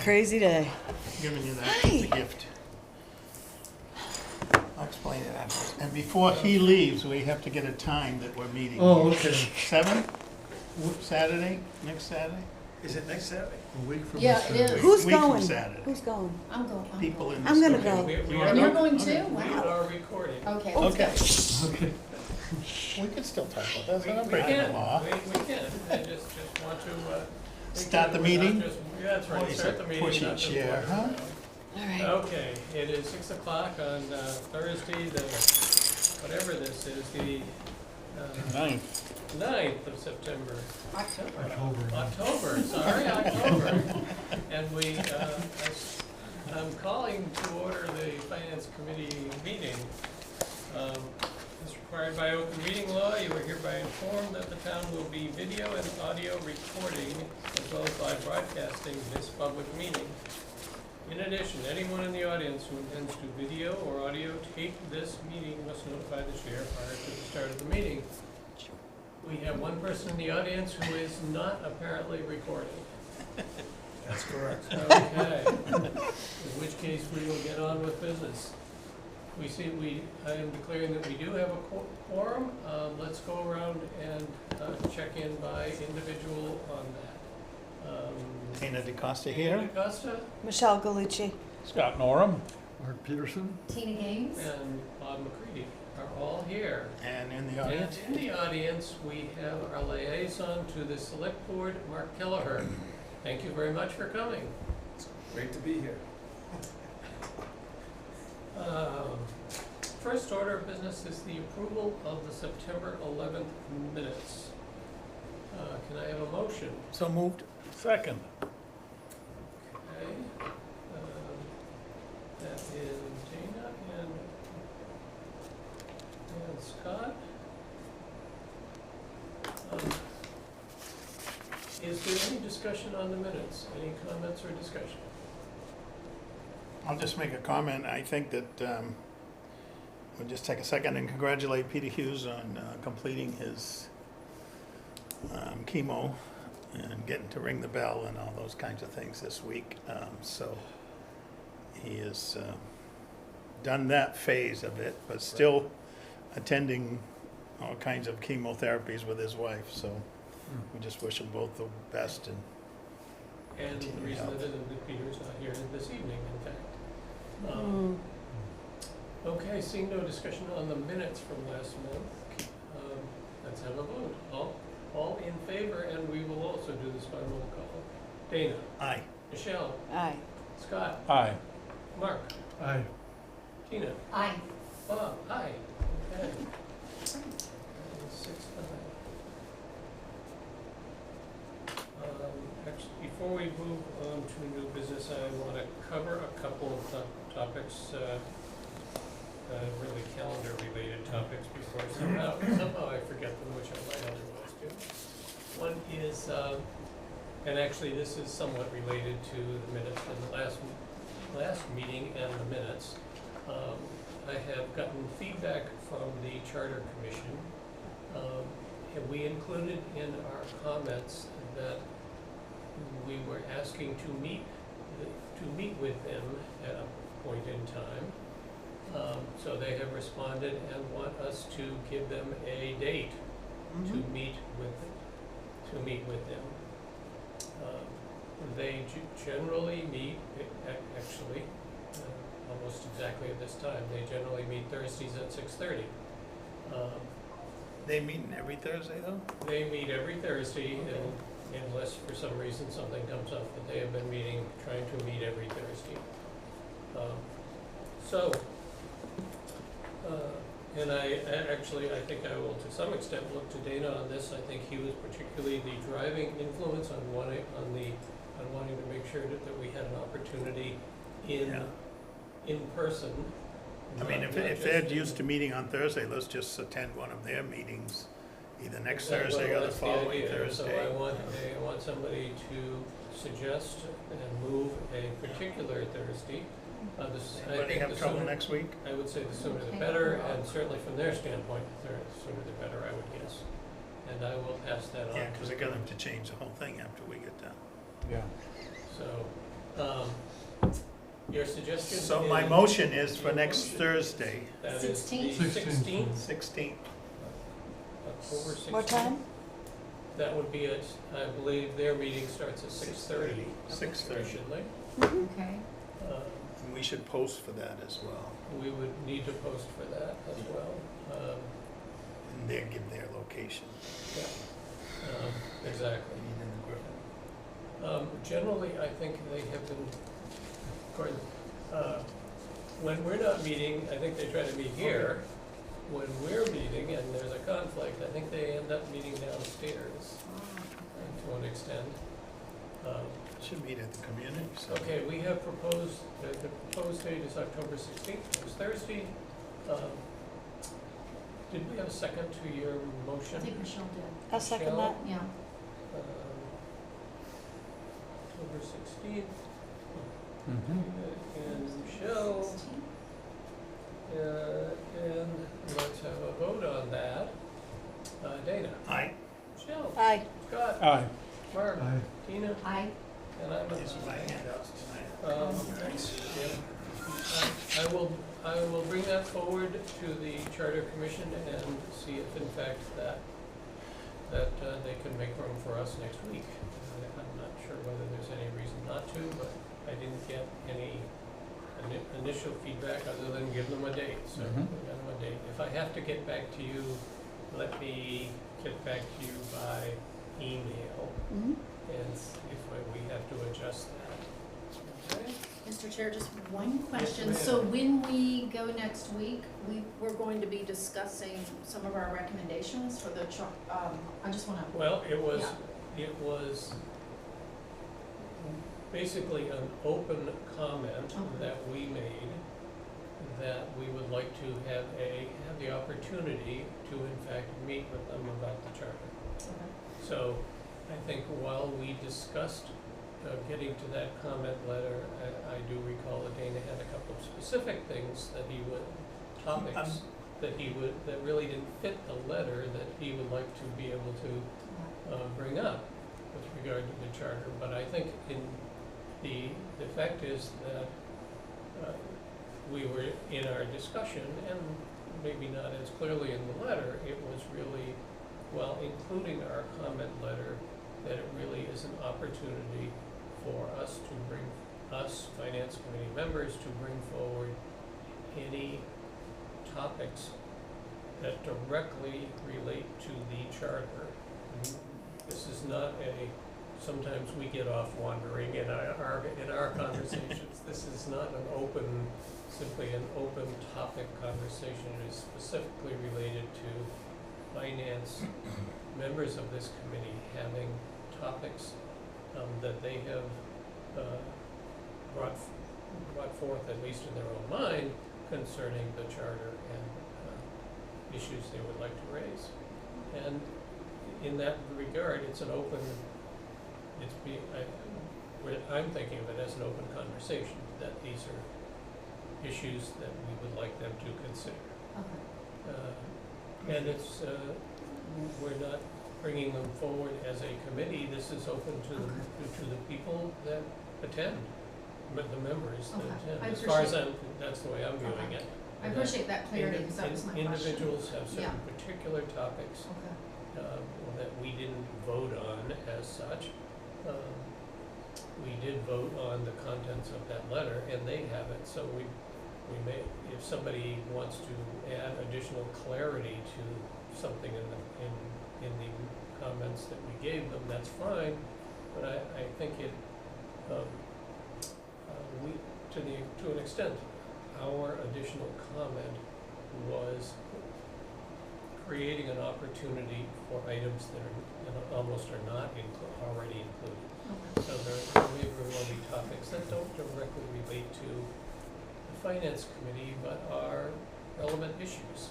crazy day. Giving you that as a gift. I'll explain it afterwards. And before he leaves, we have to get a time that we're meeting. Oh, okay. 7? Saturday? Next Saturday? Is it next Saturday? A week from Yeah, this it Saturday. is. Who's Week from going? Saturday. Who's going? I'm going. People in I'm this. gonna go. And you're going too? We Wow. are recording. Okay. Okay. Okay. We can still talk about that. That's We not breaking the can, law. we can. I just want to. Start the meeting? Yeah, that's right, start the meeting. Pushy not just chair, water. huh? All right. Okay, it is 6 o'clock on Thursday, whatever this is, the 9th of September. October, sorry, October. And I'm calling to order the Finance Committee meeting. As required by open meeting law, you are hereby informed that the town will be video and audio recording as well as live broadcasting this public meeting. In addition, anyone in the audience who intends to video or audio tape this meeting must notify the chair prior to the start of the meeting. We have one person in the audience who is not apparently recording. That's correct. Okay, in which case we will get on with business. I am declaring that we do have a quorum. Let's go around and check in by individual on that. Tina DeCosta Tina here. DeCosta Michelle Galucci. Scott Norum. Mark Peterson? Tina Gaines? and Bob McCready are all here. And in the And audience. in the audience, we have our liaison to the select board, Mark Kelleher. Thank you very much for coming. Great to be here. First order of business is the approval of the September 11th minutes. Can I have a motion? So moved. Second. Okay. That is Dana and Scott. Is there any discussion on the minutes? Any comments or discussion? I'll just make a comment. I think that we'll just take a second and congratulate Peter Hughes on completing his chemo and getting to ring the bell and all those kinds of things this week. So he has done that phase of it, but still attending all kinds of chemotherapies with his wife. So we just wish them both the best. And the reason that Peter's not here this evening, in fact. Okay, seeing no discussion on the minutes from last month, let's have a vote. All in favor, and we will also do this by roll call. Dana, Aye. Michelle, Aye. Scott, Aye. Mark, Aye. Tina, Aye. Bob, aye. Okay. 6-5. Actually, before we move on to new business, I want to cover a couple of topics, really calendar-related topics before somehow I forget them, which I might otherwise do. One is, and actually this is somewhat related to the minutes from the last meeting and the minutes. I have gotten feedback from the Charter Commission. And we included in our comments that we were asking to meet with them at a point in time. So they have responded and want us to give them a date to meet with them. They generally meet, actually, almost exactly at this time. They generally meet Thursdays at 6:30. They meeting every Thursday though? They meet every Thursday, and unless for some reason something comes up, but they have been trying to meet every Thursday. And I think I will to some extent look to Dana on this. I think he was particularly the driving influence on wanting to make sure that we had an opportunity in person. I mean, if they're used to meeting on Thursday, let's just attend one of their meetings, either next Thursday or the following Thursday. So I want somebody to suggest and move a particular Thursday. Anybody have trouble next week? I would say the sooner the better, and certainly from their standpoint, the sooner the better, I would guess. And I will pass that on. Yeah, because they're going to change the whole thing after we get done. Yeah. So, Your suggestion? So my is- motion is for next Thursday, That is the 16th. 16th, 16th. October 16th. What time? That would be at, I believe their meeting starts at 6:30. 6:30. Should they? Okay. And we should post for that as well. We would need to post for that as well. And they give their location. Exactly. Generally, I think they have been, according, when we're not meeting, I think they try to meet here. When we're meeting and there's a conflict, I think they end up meeting downstairs to an extent. Should meet at the community center. Okay, we have proposed, the proposed date is October 16th, it's Thursday. Did we have a second to your motion? I think Michelle did. I'll second Michelle? that. Yeah. October 16th. And Michelle, 16th. and let's have a vote on that. Dana? Aye. Michelle? Aye. Scott? Aye. Mark? Tina? Aye. And I'm a These are my handouts tonight. I will bring that forward to the Charter Commission and see if in fact that they can make room for us next week. I'm not sure whether there's any reason not to, but I didn't get any initial feedback other than give them a date, so Mhm. give them a date. If I have to get back to you, let me get back to you by email Mhm. and see if we have to adjust that. Okay? Mr. Chair, just one question. ma'am. So when we go next week, we're going to be discussing some of our recommendations for the I just wanna, Well, it was basically an open comment Okay. that we made that we would like to have the opportunity to in fact meet with them about the charter. okay. So I think while we discussed getting to that comment letter, I do recall that Dana had a couple of specific things that he would, topics that really didn't fit the letter that he would like to be able to bring up with regard to the charter. But I think the fact is that we were in our discussion, and maybe not as clearly in the letter, it was really, while including our comment letter, that it really is an opportunity for us to bring, Finance Committee members, to bring forward any topics that directly relate to the charter. This is not sometimes we get off wandering in our conversations. This is not simply an open topic conversation. It is specifically related to finance members of this committee having topics that they have brought forth, at least in their own mind, concerning the charter and issues they would like to raise. And in that regard, it's an open, I'm thinking of it as an open conversation, that these are issues that we would like them to consider. Okay. And we're not bringing them forward as a committee. This is open to the people that attend, the members that Okay. attend. I As far as appreciate- that's the way I'm viewing Okay. it. I appreciate that clarity, because that was my question. Individuals have certain Yeah. particular topics Okay. that we didn't vote on as such. We did vote on the contents of that letter, and they have it, so we may, if somebody wants to add additional clarity to something in the comments that we gave them, that's fine, but I think it, to an extent, our additional comment was creating an opportunity for items that almost are not already included. Okay. So there may very well be topics that don't directly relate to the Finance Committee, but are relevant issues.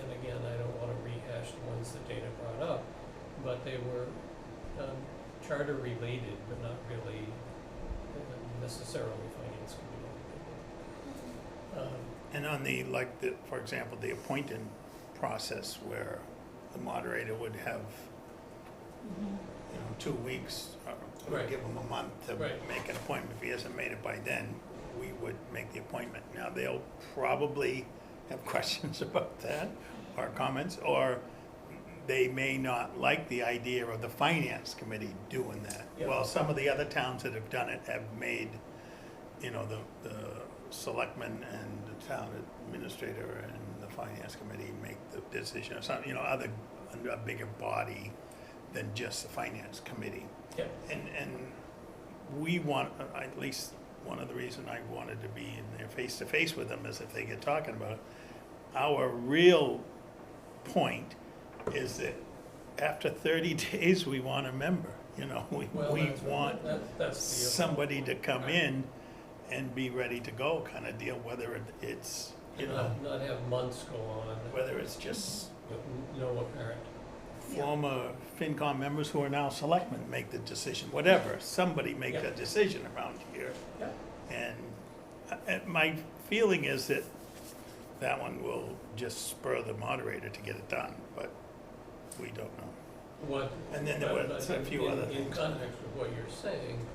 And again, I don't want to rehash the ones that Dana brought up, but they were charter related, but not really necessarily Finance Committee. And on for example, the appointing process where the moderator would have, 2 weeks, we Right. give him a month to Right. make an appointment. If he hasn't made it by then, we would make the appointment. Now, they'll probably have questions about that, or comments, or they may not like the idea of the finance committee doing that. Yeah. Well, some of the other towns that have done it have made, you know, the selectmen and the town administrator and the finance committee make the decision, or something, you know, under a bigger body than just the finance committee. Yep. And we want, at least one of the reasons I wanted to be in there face to face with them is if they get talking about it. Our real point is that after 30 days, we want a member, you know, we want that's somebody to come in and be ready to go kind of deal, whether it's, you know, not have months go on whether it's just with no apparent. former FinCom members who are now selectmen make the decision, whatever, somebody make Yeah. that decision around here. Yeah. And my feeling is that that one will just spur the moderator to get it done, but we don't know. What? And then there but- were but a few other In things. context with what you're saying,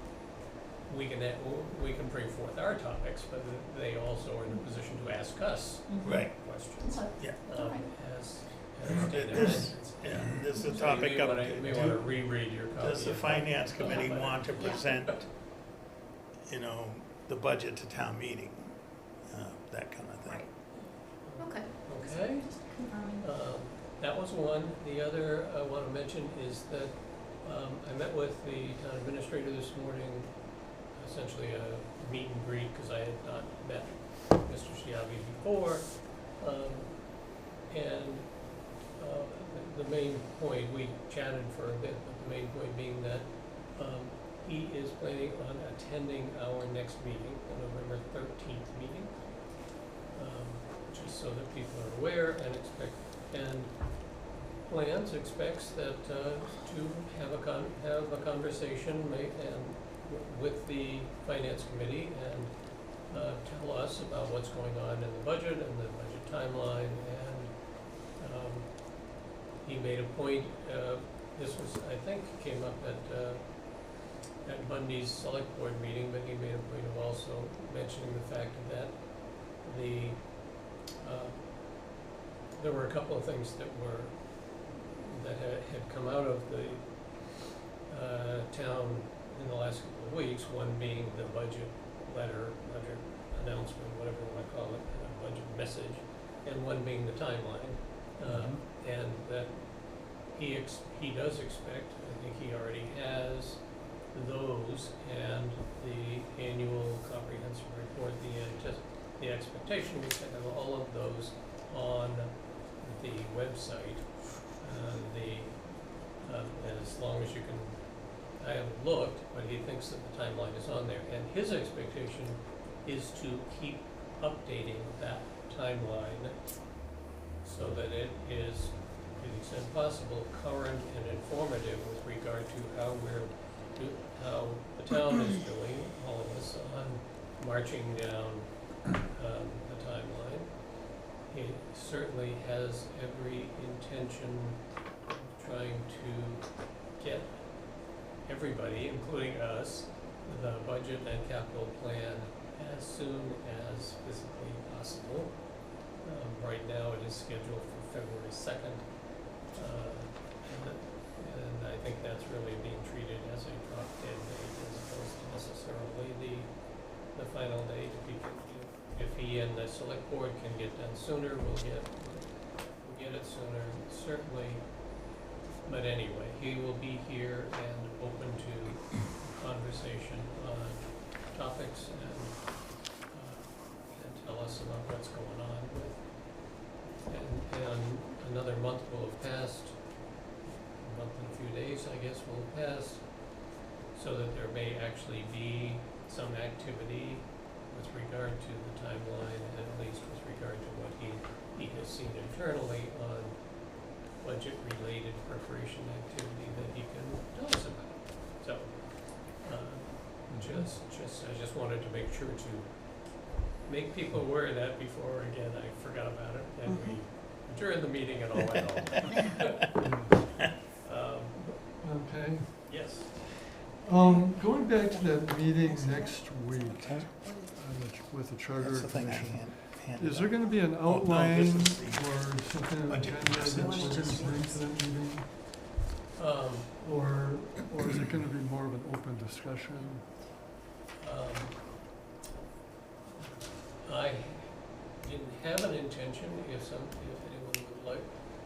we can bring forth our topics, but they also are in a position to ask us Right, questions. So, yeah. Okay. As This, yeah, this is a topic you up, may want to reread your copy. does the of finance committee Yeah. want to Yeah. present, you know, the budget to town meeting? That kind of thing. Okay. Okay. Just confirming. That was one. The other I want to mention is that I met with the town administrator this morning, essentially a meet and greet, because I had not met Mr. Shiabi before. And the main point, we chatted for a bit, but the main point being that he is planning on attending our next meeting, the November 13th meeting, just so that people are aware and expects that to have a conversation with the finance committee and tell us about what's going on in the budget and the budget timeline. And he made a point, this was, I think, came up at Monday's select board meeting, but he made a point of also mentioning the fact that there were a couple of things that had come out of the town in the last couple of weeks, one being the budget letter, budget announcement, whatever you want to call it, budget message, and one being the timeline. And that he does expect, I think he already has those, and the annual comprehensive report, the expectation was to have all of those on the website. As long as you can, I haven't looked, but he thinks that the timeline is on there. And his expectation is to keep updating that timeline so that it is, to the extent possible, current and informative with regard to how the town is doing, all of us, on marching down the timeline. He certainly has every intention of trying to get everybody, including us, the budget and capital plan as soon as physically possible. Right now, it is scheduled for February 2nd, and I think that's really being treated as a drop dead date as opposed to necessarily the final date. If he and the select board can get done sooner, we'll get it sooner, certainly. But anyway, he will be here and open to conversation on topics and tell us about what's going on with. And another month will have passed, a month and a few days, I guess, will have passed, so that there may actually be some activity with regard to the timeline, at least with regard to what he has seen internally on budget-related preparation activity that he can tell us about. So, I just wanted to make sure to make people aware of that before, again, I forgot about it, and we adjourned the meeting and all went on. Okay. Yes. Going back to that meeting next week with the Charter That's the thing I Commission, handed is there out. gonna be an no, outline this or is the some kind of budget. agenda that we're gonna bring to that meeting? Or is it gonna be more of an open discussion? I didn't have an intention, if anyone would like,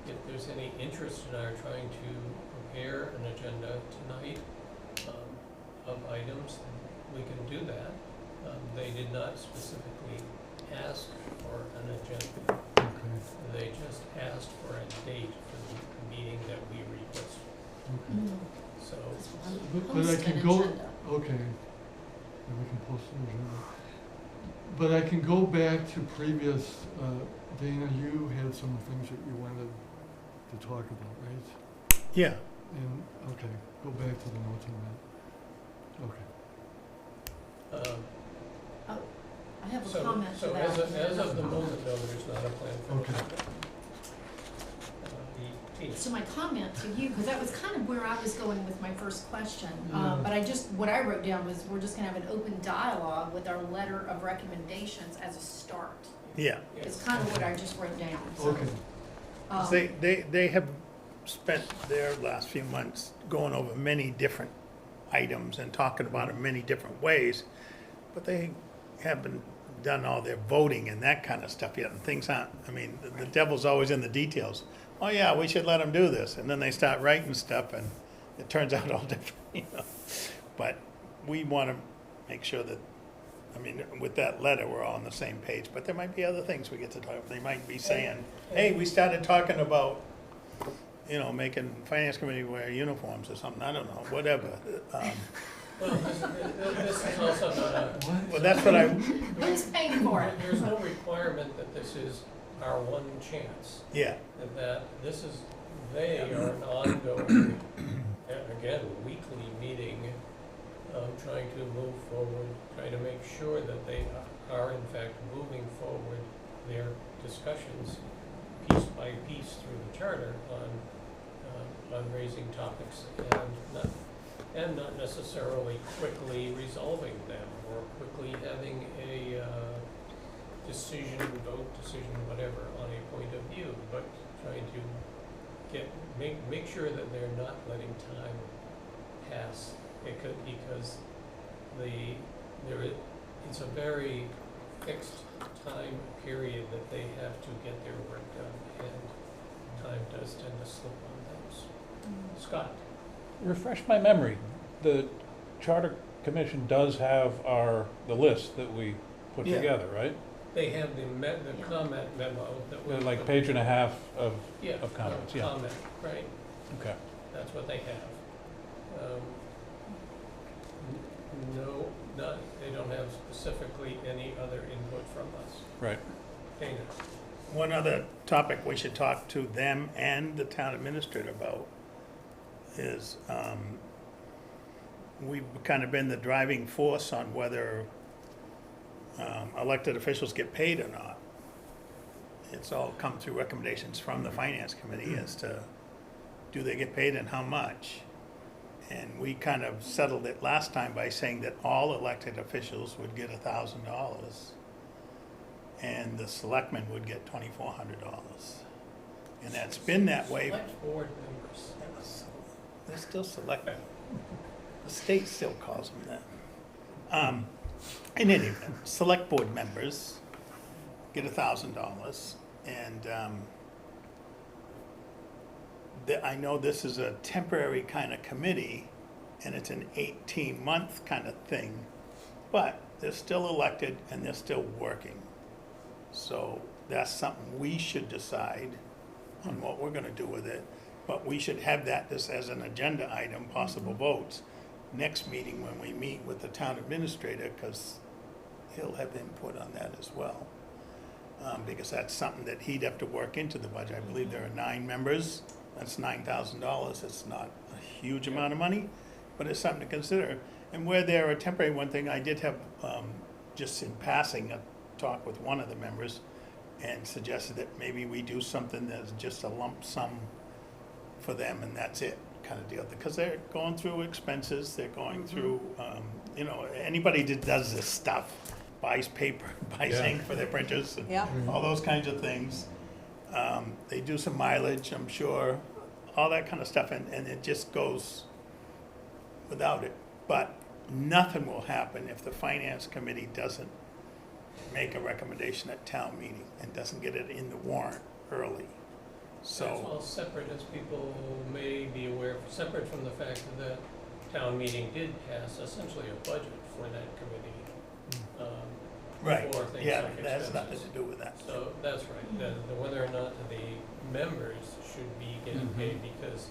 if there's any interest in our trying to prepare an agenda tonight, of items, we can do that. They did not specifically ask for an agenda. Okay, They just asked for a date for the meeting that we requested. okay. So, But I can go, okay, and we can post an agenda. But I can go back to previous, Dana, you had some things that you wanted to talk about, right? Yeah, And, okay, go back to the notes on that. Okay. I have a so, comment to so that. as of the moment, no, there's not a plan for Okay. So my comment to you, because that was kind of where I was going with my first question, Yeah. but what I wrote down was, we're just gonna have an open dialogue with our letter of recommendations as a start. yeah. It's kind of what I just wrote down, so. Okay, They have spent their last few months going over many different items and talking about it many different ways, but they haven't done all their voting and that kind of stuff yet, and things aren't, I mean, the devil's always in the details. Oh yeah, we should let them do this, and then they start writing stuff and it turns out all different, you know. But we want to make sure that, I mean, with that letter, we're all on the same page, but there might be other things we get to talk about. They might be saying, hey, we started talking about, you know, making finance committee wear uniforms or something, I don't know, whatever. Well, this is also not a, Well, that's what I, Who's paying for it? there's no requirement that this is our one chance. yeah, That they are an ongoing, again, weekly meeting, trying to move forward, trying to make sure that they are in fact moving forward their discussions piece by piece through the charter on raising topics and not necessarily quickly resolving them or quickly having a vote decision, whatever, on a point of view, but trying to make sure that they're not letting time pass, because it's a very fixed time period that they have to get their work done, and time does tend to slip on those. Scott? Refresh my memory, the Charter Commission does have the list that we put Yeah. together, right? They have the comment memo that we. Like page and a half of Yeah, comments, yeah. comment, right, Okay. that's what they have. No, they don't have specifically any other input from us. Right. Dana? one other topic we should talk to them and the town administrator about is, we've kind of been the driving force on whether elected officials get paid or not. It's all come through recommendations from the finance committee as to do they get paid and how much. And we kind of settled it last time by saying that all elected officials would get $1,000 and the selectmen would get $2,400. And that's been that way. Select board members. They're still selected. The state still calls them that. In any event, select board members get $1,000, and I know this is a temporary kind of committee, and it's an 18-month kind of thing, but they're still elected and they're still working. So that's something we should decide on what we're gonna do with it, but we should have that just as an agenda item, possible votes, next meeting when we meet with the town administrator, because he'll have input on that as well. Because that's something that he'd have to work into the budget. I believe there are 9 members, that's $9,000. It's not a huge amount of money, but it's something to consider. And where they're a temporary, one thing, I did have, just in passing, a talk with one of the members and suggested that maybe we do something that's just a lump sum for them and that's it. kind of deal, because they're going through expenses, they're going through, you know, anybody that does this stuff, buys paper, buys Yeah. ink for their printers, and Yeah. all those kinds of things. They do some mileage, I'm sure, all that kind of stuff, and it just goes without it. But nothing will happen if the finance committee doesn't make a recommendation at town meeting and doesn't get it in the warrant early. That's So, all separate, as people may be aware, separate from the fact that town meeting did pass essentially a budget for that committee. right, For things yeah, like that has nothing expenses. to do with that. So that's right, the whether or not the members should be getting Mhm. paid, because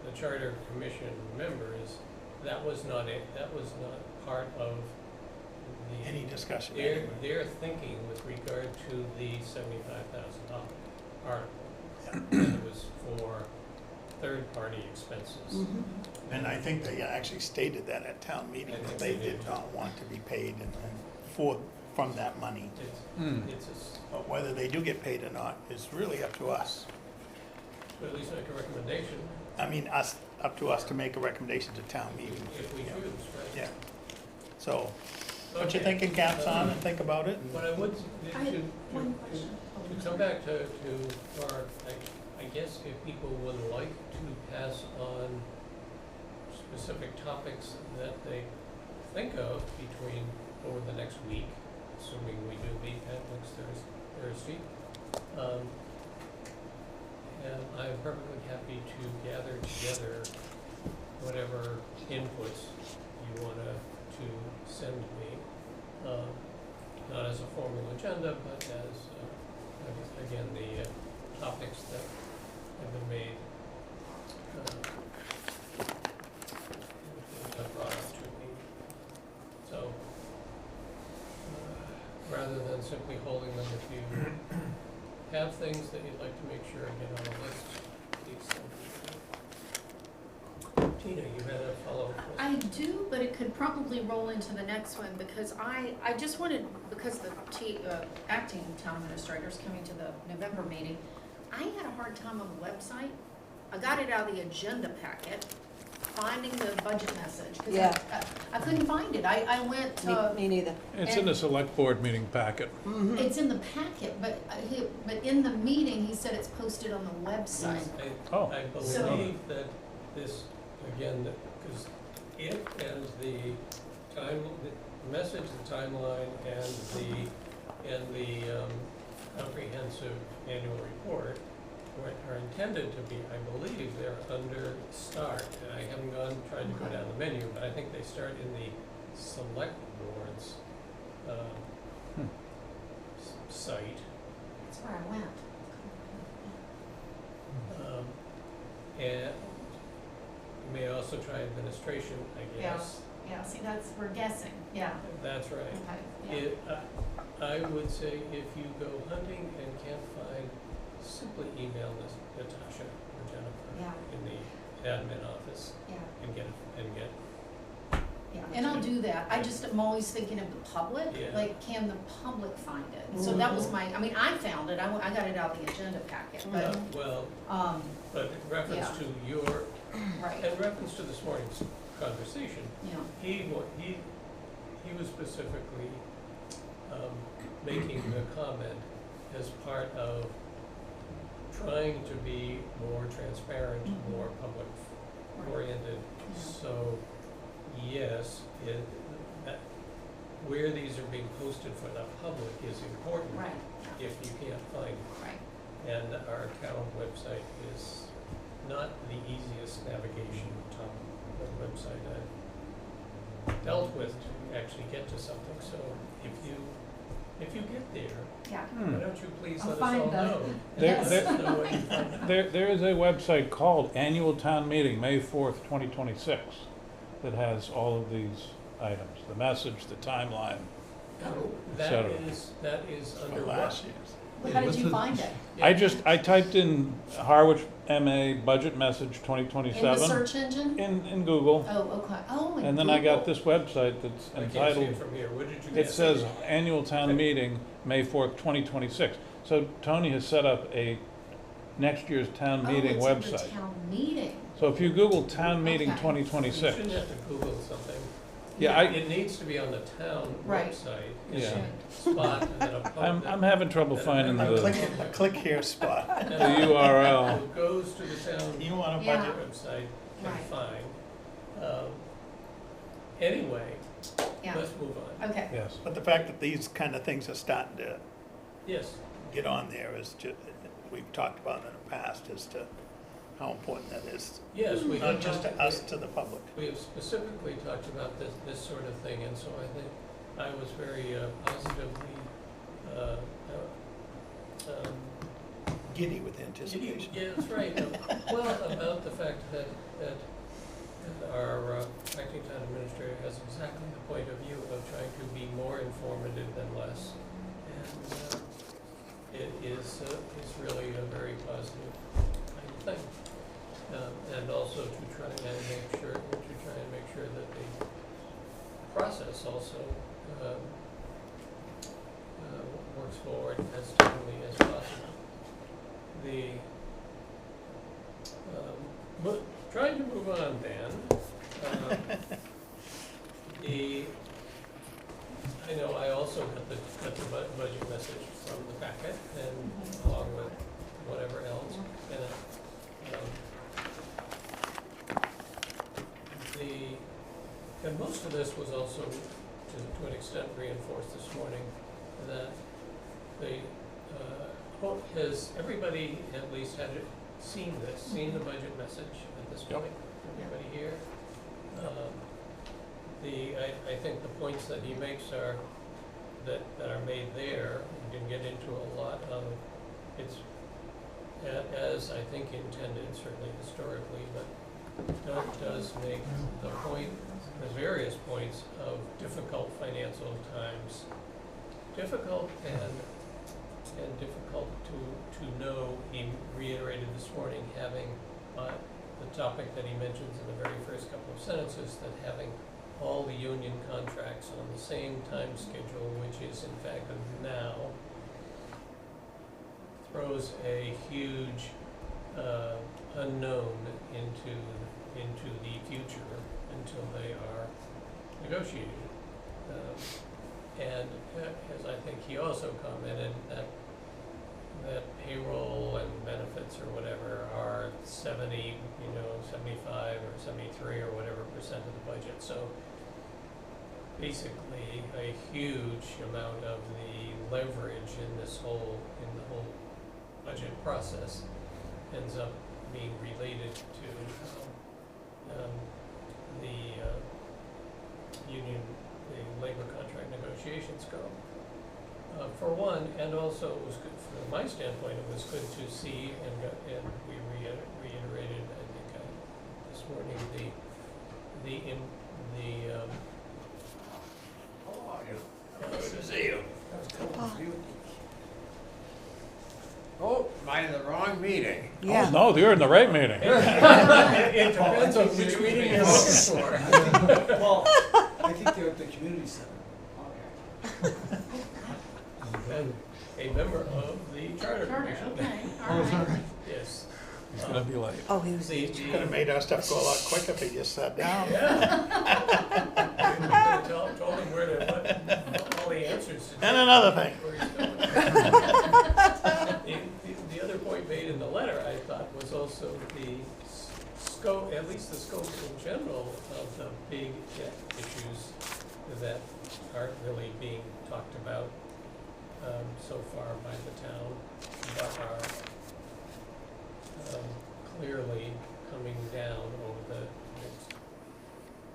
the charter commission members, that was not part of the. Any discussion Their, anyway. their thinking with regard to the $75,000 article. It was for third-party expenses. And I think they actually stated that at town meeting, I that think they they did. did not want to be paid from that money. It's a s But whether they do get paid or not is really up to us. to at least make a recommendation I mean, up to us to make a recommendation to town meeting. if we Yeah. choose, right? Yeah. So, put Okay. your thinking caps on and think about it. What I would, I had one question. to come back to Mark, I guess if people would like to pass on specific topics that they think of between, over the next week, assuming we do meet at next Thursday. And I'm perfectly happy to gather together whatever inputs you wanna to send me. Not as a formal agenda, but as, again, the topics that have been made, brought up to me. So, rather than simply holding them, if you have things that you'd like to make sure get on the list, please send them to me. Tina, you had a follow-up question? I do, but it could probably roll into the next one, because I just wanted, because the acting town administrator is coming to the November meeting, I had a hard time on the website. I got it out of the agenda packet, finding the budget message, because Yeah. I couldn't find it. I went to, Me neither. It's in the select board meeting packet. it's in the packet, but but in the meeting, he said it's posted on the website. Oh. I So- believe that this, again, because it as the message, the timeline, and the comprehensive annual report are intended to be, I believe, they're under start. And I haven't tried to go down the menu, but I think they start in the select board's site. That's where I went. And you may also try administration, I guess. Yeah, see, we're guessing, yeah, That's right. okay, It, I would say if you go hunting and can't find, simply email Natasha or Jennifer Yeah. in the admin office yeah, and get. yeah, and I'll do that. I just am always thinking of the public, Yeah. like, can the public find it? So that was I mean, I found it, I got it out of the agenda packet, but, Well, but in reference Yeah. to your, right, in reference to this morning's conversation, yeah, he was specifically making the comment as part of trying to be more transparent, Mhm. more public oriented. Yeah. So, yes, that where these are being posted for the public is important right, if you can't find it. right. And our town website is not the easiest navigation website I've dealt with to actually get to something. So if you get there, Yeah, why don't you please I'll let us find all the- know? There- And let us know what you find. There is a website called Annual Town Meeting, May 4th, 2026, that has all of these items, the message, the timeline. oh, That cetera. is For under last what? year's. how did you find it? I typed in Harwich MA budget message In the 2027 search engine? in Google, Oh, okay, oh, in and then I got Google. this website that's I can't see entitled, it from here. What did you get? it says Annual Town Meeting, May 4th, 2026. So Tony has set up a next year's town meeting Oh, it's in the website. town meeting. So if you Google town meeting Okay. You 2026, shouldn't have to Google something. yeah, It needs to be on the town Right. website. It Yeah. should. Spot and then a pub I'm having trouble finding A click, the a click here spot. URL. Who goes to the town You want a Yeah. budget? website can Right. find. Anyway, Yeah, let's move on. okay. Yes. But the fact that these kind of things are starting to Yes, get on there is just, we've talked about in the past as to how important that is, yes, we not have just talked- to us, to the public. We have specifically talked about this sort of thing, and so I think I was very positively, Giddy with anticipation. yeah, that's right. Well, about the fact that our acting town administrator has exactly the point of view of trying to be more informative than less. And it is really a very positive kind of thing. And also to try and make sure that the process also works forward as timely as possible. Trying to move on then. I know I also got the budget message from the packet and along with whatever else. And most of this was also to an extent reinforced this morning that has everybody at least seen the budget message at this point? Everybody here? I think the points that he makes are, that are made there, we can get into a lot of, it's as I think intended, certainly historically, but does make the point, the various points of difficult financial times, difficult and difficult to know. He reiterated this morning having the topic that he mentions in the very first couple of sentences, that having all the union contracts on the same time schedule, which is in fact now, throws a huge unknown into the future until they are negotiated. And as I think he also commented, that payroll and benefits or whatever are 75 or 73 or whatever percent of the budget. So basically a huge amount of the leverage in the whole budget process ends up being related to the labor contract negotiations go. For one, and also it was good from my standpoint, it was good to see, and we reiterated, I think, this morning, Good to see you. Oh, am I in the wrong meeting? Yeah. No, you're in the right meeting. it depends on which meeting you're looking for. Well, I think they're at the community center. And a member of the Charter Charter, Commission. okay, Oh, all is that right. right? Yes. He's gonna be late. Oh, he was. Could have made our stuff go a lot quicker if he just sat down. Yeah. Told him where to put all the answers to. And another thing. Where he's going. The other point made in the letter, I thought, was also the scope, at least the scope in general, of the big debt issues that aren't really being talked about so far by the town, but are clearly coming down over the next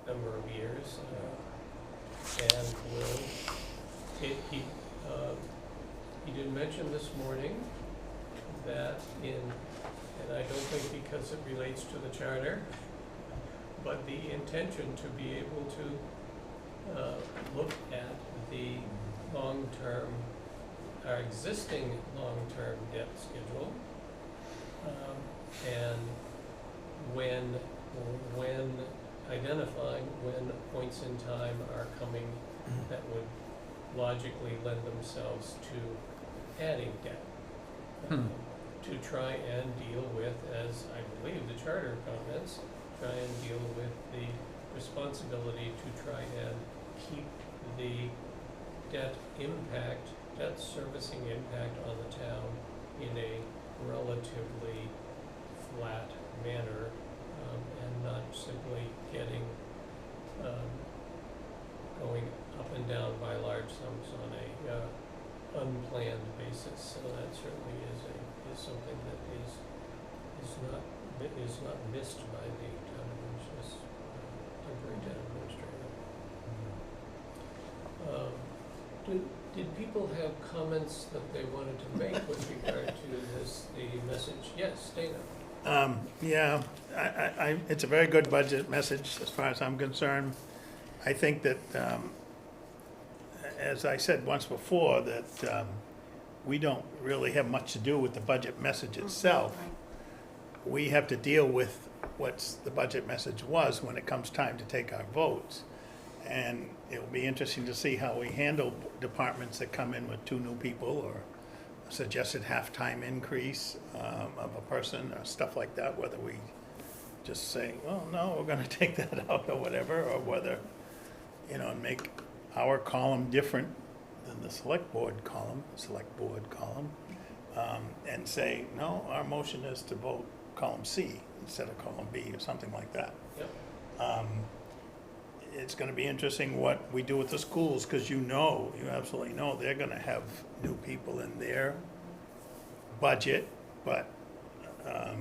number of years, and he did mention this morning that and I don't think because it relates to the charter, but the intention to be able to look at the long-term, our existing long-term debt schedule, and when identifying when points in time are coming that would logically lend themselves to adding debt. to try and deal with, as I believe the charter comments, try and deal with the responsibility to try and keep the debt servicing impact on the town in a relatively flat manner, and not simply getting, going up and down by large sums on a unplanned basis. So that certainly is something that is not missed by the town administrator, temporary town administrator. Did people have comments that they wanted to make with regard to the message? Yes, Dana. Yeah, it's a very good budget message as far as I'm concerned. I think that, as I said once before, that we don't really have much to do with the budget message itself. We have to deal with what the budget message was when it comes time to take our votes. And it will be interesting to see how we handle departments that come in with 2 new people or a suggested half-time increase of a person or stuff like that, whether we just say, well, no, we're gonna take that out or whatever, or whether, make our column different than the select board column, and say, no, our motion is to vote column C instead of column B or something like that. Yep. It's gonna be interesting what we do with the schools, because you absolutely know, they're gonna have new people in their budget, but I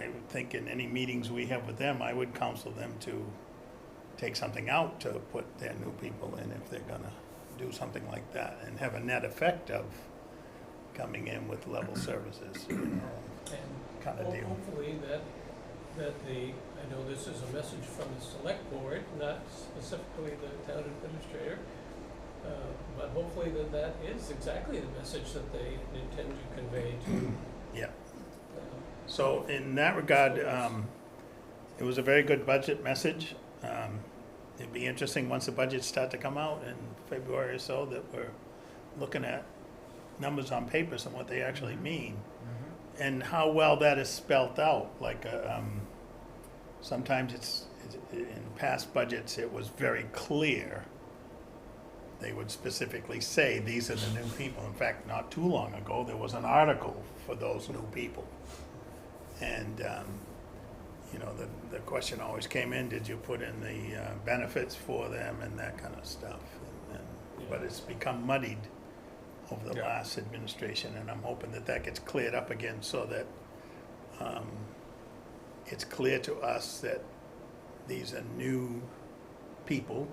would think in any meetings we have with them, I would counsel them to take something out to put their new people in if they're gonna do something like that, and have a net effect of coming in with level services, And kind of deal. hopefully I know this is a message from the select board, not specifically the town administrator, but hopefully that is exactly the message that they intend to convey to. Yeah. So in that regard, it was a very good budget message. It'd be interesting once the budgets start to come out in February or so, that we're looking at numbers on papers and what they actually mean, and how well that is spelt out. Like, sometimes it's in past budgets, it was very clear. They would specifically say, these are the new people. In fact, not too long ago, there was an article for those new people. And, the question always came in, did you put in the benefits for them and that kind of stuff? But it's become muddied over the last administration, and I'm hoping that gets cleared up again, so that it's clear to us that these are new people,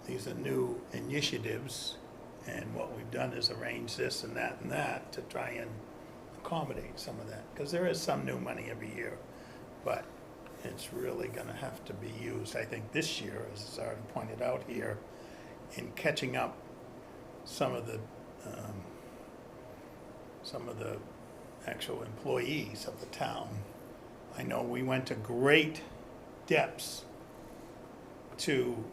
these are new initiatives, and what we've done is arrange this and that to try and accommodate some of that, because there is some new money every year, but it's really gonna have to be used, I think, this year, as it's already pointed out here, in catching up some of the actual employees of the town. I know we went to great depths to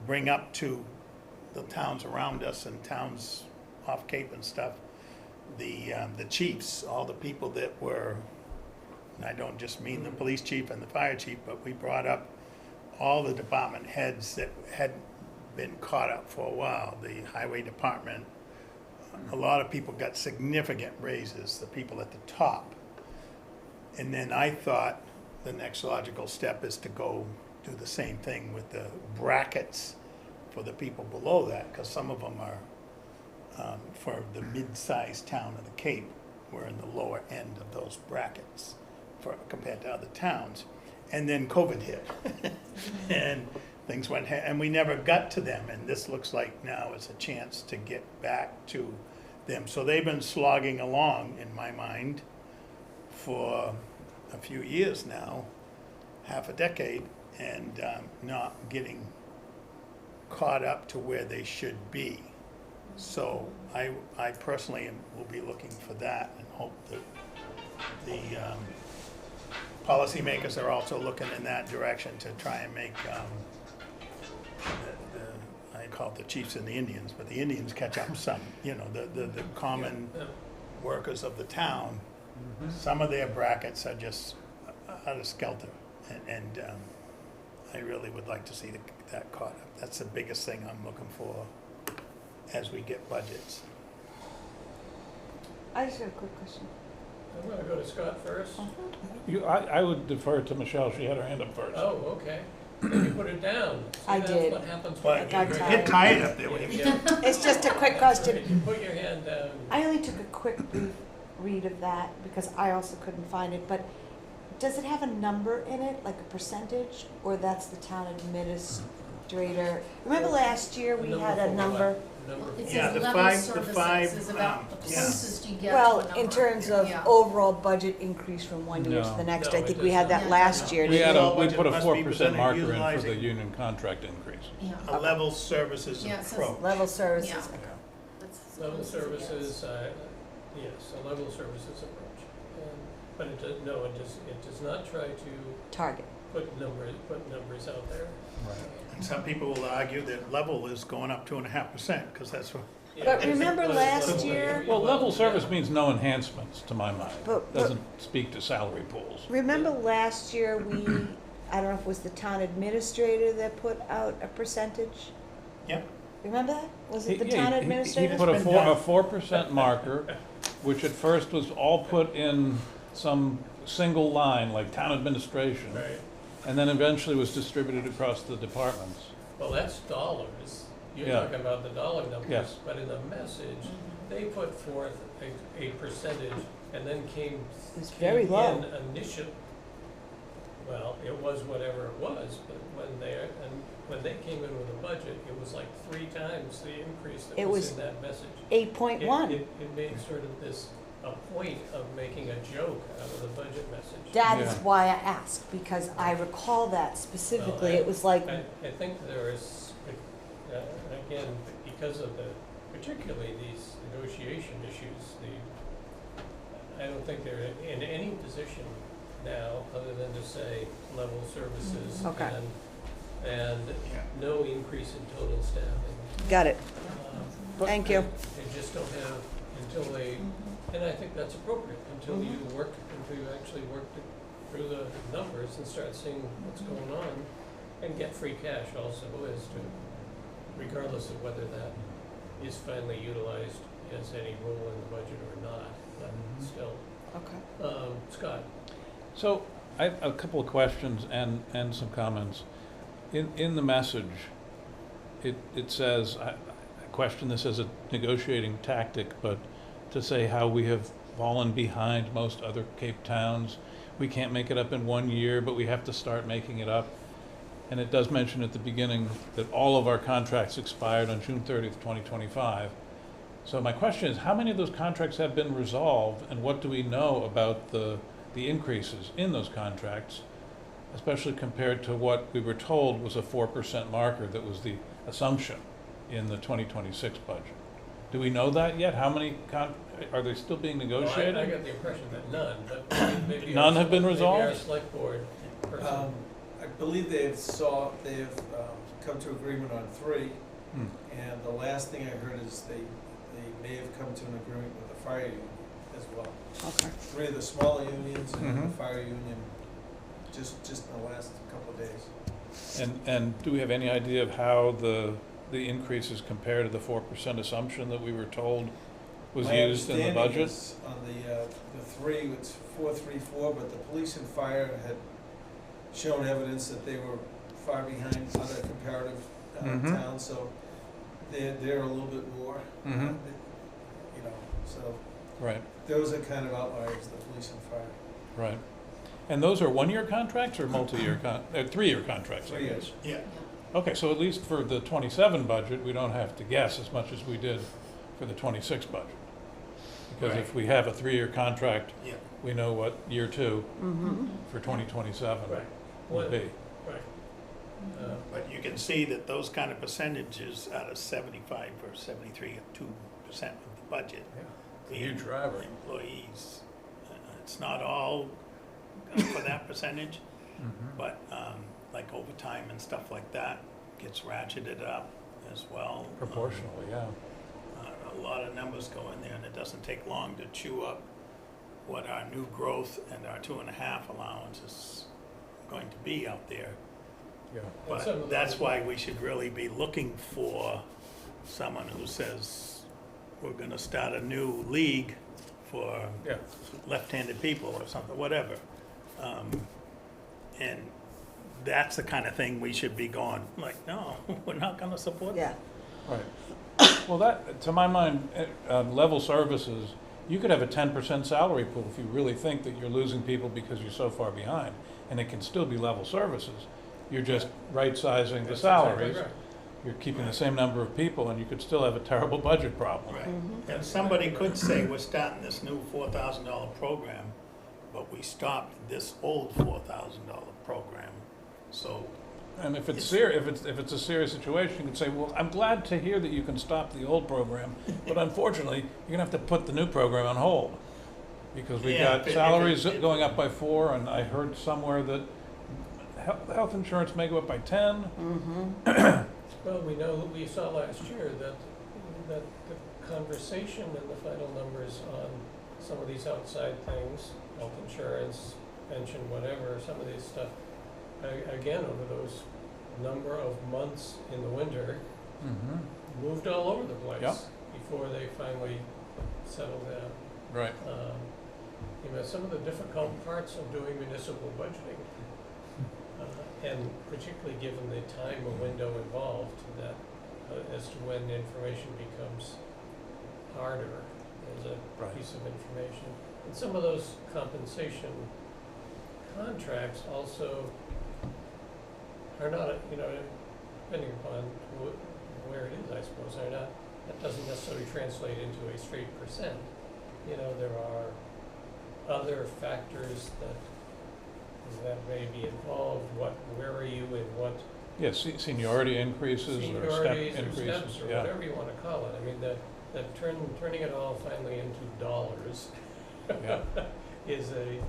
bring up to the towns around us and towns off Cape and stuff, the chiefs, all the people that were, and I don't just mean the police chief and the fire chief, but we brought up all the department heads that had been caught up for a while, the highway department. A lot of people got significant raises, the people at the top. And then I thought the next logical step is to go do the same thing with the brackets for the people below that, because some of them are, for the mid-sized town of the Cape, we're in the lower end of those brackets compared to other towns. And then COVID hit, and things went, and we never got to them, and this looks like now is a chance to get back to them. So they've been slogging along, in my mind, for a few years now, half a decade, and not getting caught up to where they should be. So I personally will be looking for that, and hope that the policymakers are also looking in that direction to try and make the I call it the chiefs and the Indians, but the Indians catch up some, you know, the common Yeah. workers of the town. Some of their brackets are just out of skelter, and I really would like to see that caught up. That's the biggest thing I'm looking for as we get budgets. I just have a quick question. I'm gonna go to Scott first. I would defer to Michelle, she had her hand up first. Oh, okay. Then you put it down. See, I that's did. what happens But when got you tired. get tired up there when you Yeah. It's just a quick question. You put your hand down. I only took a quick brief read of that because I also couldn't find it, but does it have a number in it, like a percentage, or that's the town administrator? Remember last year we had a for number? what? Number It Yeah, says the level five- the services five, is about the yeah. closest you get to a Well, number. in terms of Yeah. overall budget increase from one year to No. the next, No, I it think we does had not. that last year. We didn't had we? we put a Must be 4% percentage marker in for the utilizing- union contract increases. Yeah. a level services Yeah, it says approach. Level services. Yeah. Okay. That's as Level close as it gets. services, yes, a level services approach. But it does, no, it does not try to Target. put numbers out there. And some people will argue that level is going up 2.5%, because that's what, Yeah, But I think remember level- last level- year- Well, level yeah. service means no enhancements, to my mind. But- Doesn't speak to salary pools. Remember last year we, I don't know if it was the town administrator that put out a percentage? yep. Remember that? Was it the Yeah, town he administrator? put a It's been done. 4% marker, which at first was all put in some single line, like town administration, Right, and then eventually was distributed across the departments. well, that's dollars. You're Yeah. talking about the dollar numbers. Yes. But in the message, they put forth a percentage and then came It's very low. in initial, well, it was whatever it was, but when they came in with a budget, it was like 3 times the increase It that was was in that message. 8.1. It made sort of this, a point of making a joke out of the budget message. That is Yeah. why I asked, because I recall that specifically. Well, It was like, I think there is, again, because of particularly these negotiation issues, I don't think they're in any position now, other than to say level services Okay. and Yeah. no increase in total staffing. got it. Um, Thank you. They just don't have, until they, and I think that's appropriate, until you actually work through the numbers and start seeing what's going on, and get free cash also as to, regardless of whether that is finally utilized as any role in the budget or not, but still. Okay. Scott? So I have a couple of questions and some comments. In the message, it says, I question this as a negotiating tactic, but to say how we have fallen behind most other Cape towns. We can't make it up in 1 year, but we have to start making it up. And it does mention at the beginning that all of our contracts expired on June 30th, 2025. So my question is, how many of those contracts have been resolved, and what do we know about the increases in those contracts, especially compared to what we were told was a 4% marker that was the assumption in the 2026 budget? Do we know that yet? How many are they still being negotiated? Well, I got the impression that none, but maybe. None have been resolved? Maybe our select board person. I believe they've come to agreement on 3, Hmm. and the last thing I heard is they may have come to an agreement with the fire union as well. Okay. 3 of the smaller unions and then Mhm. the fire union, just in the last couple of days. And do we have any idea of how the increases compare to the 4% assumption that we were told was My used in the understanding budget? is on the 3, it's 434, but the police and fire had shown evidence that they were far behind other comparative Mhm. towns, so they're a little bit more, Mhm. so Right, those are kind of outliers, the police and fire. right. And those are 1-year contracts or multi-year 3-year contracts, I 3 guess? years. Yeah. Okay, so at least for the 27 budget, we don't have to guess as much as we did for the 26 budget. Because if we have a 3-year contract, Yeah. we know what year 2 Mm-hmm. for 2027 Right. would be. Right. But you can see that those kind of percentages out of 75 or 73 or 2% of the budget. A huge driver. Employees, it's not all for that percentage, Mhm. but like overtime and stuff like that gets ratcheted up. as well. Proportionally, yeah. A lot of numbers go in there, and it doesn't take long to chew up what our new growth and our 2.5 allowance is going to be out there. Yeah. And some of But that's those- why we should really be looking for someone who says, we're gonna start a new league for Yeah. left-handed people or something, whatever. And that's the kind of thing we should be going, like, no, we're not gonna support that. Yeah, Right. Well, that, to my mind, level services, you could have a 10% salary pool if you really think that you're losing people because you're so far behind, and it can still be level services. You're just right-sizing the That's exactly salaries. right. You're keeping the same number of people, and you could still have a terrible budget problem. Right. And somebody could say, we're starting this new $4,000 program, but we stopped this old $4,000 program. So, And if it's if it's a serious situation, you can say, well, I'm glad to hear that you can stop the old program, but unfortunately, you're gonna have to put the new program on hold. Because we've Yeah, got if salaries it- going up by 4, and I heard somewhere that health insurance may go up by 10. Well, we know, we saw last year that the conversation and the final numbers on some of these outside things, health insurance, pension, whatever, some of these stuff, again, over those number of months in the winter, Mm-hmm. moved all over the place Yep. before they finally settled down. Right. You know, some of the difficult parts of doing municipal budgeting, and particularly given the time window involved, that as to when information becomes harder as a Right. piece of information. And some of those compensation contracts also are not, you know, depending upon where it is, I suppose, are not, that doesn't necessarily translate into a straight percent. You know, there are other factors that may be involved. Where are you in what Yes, seniority increases or step seniorities or increases, steps or yeah. whatever you want to call it. I mean, turning it all finally into dollars Yeah. is a,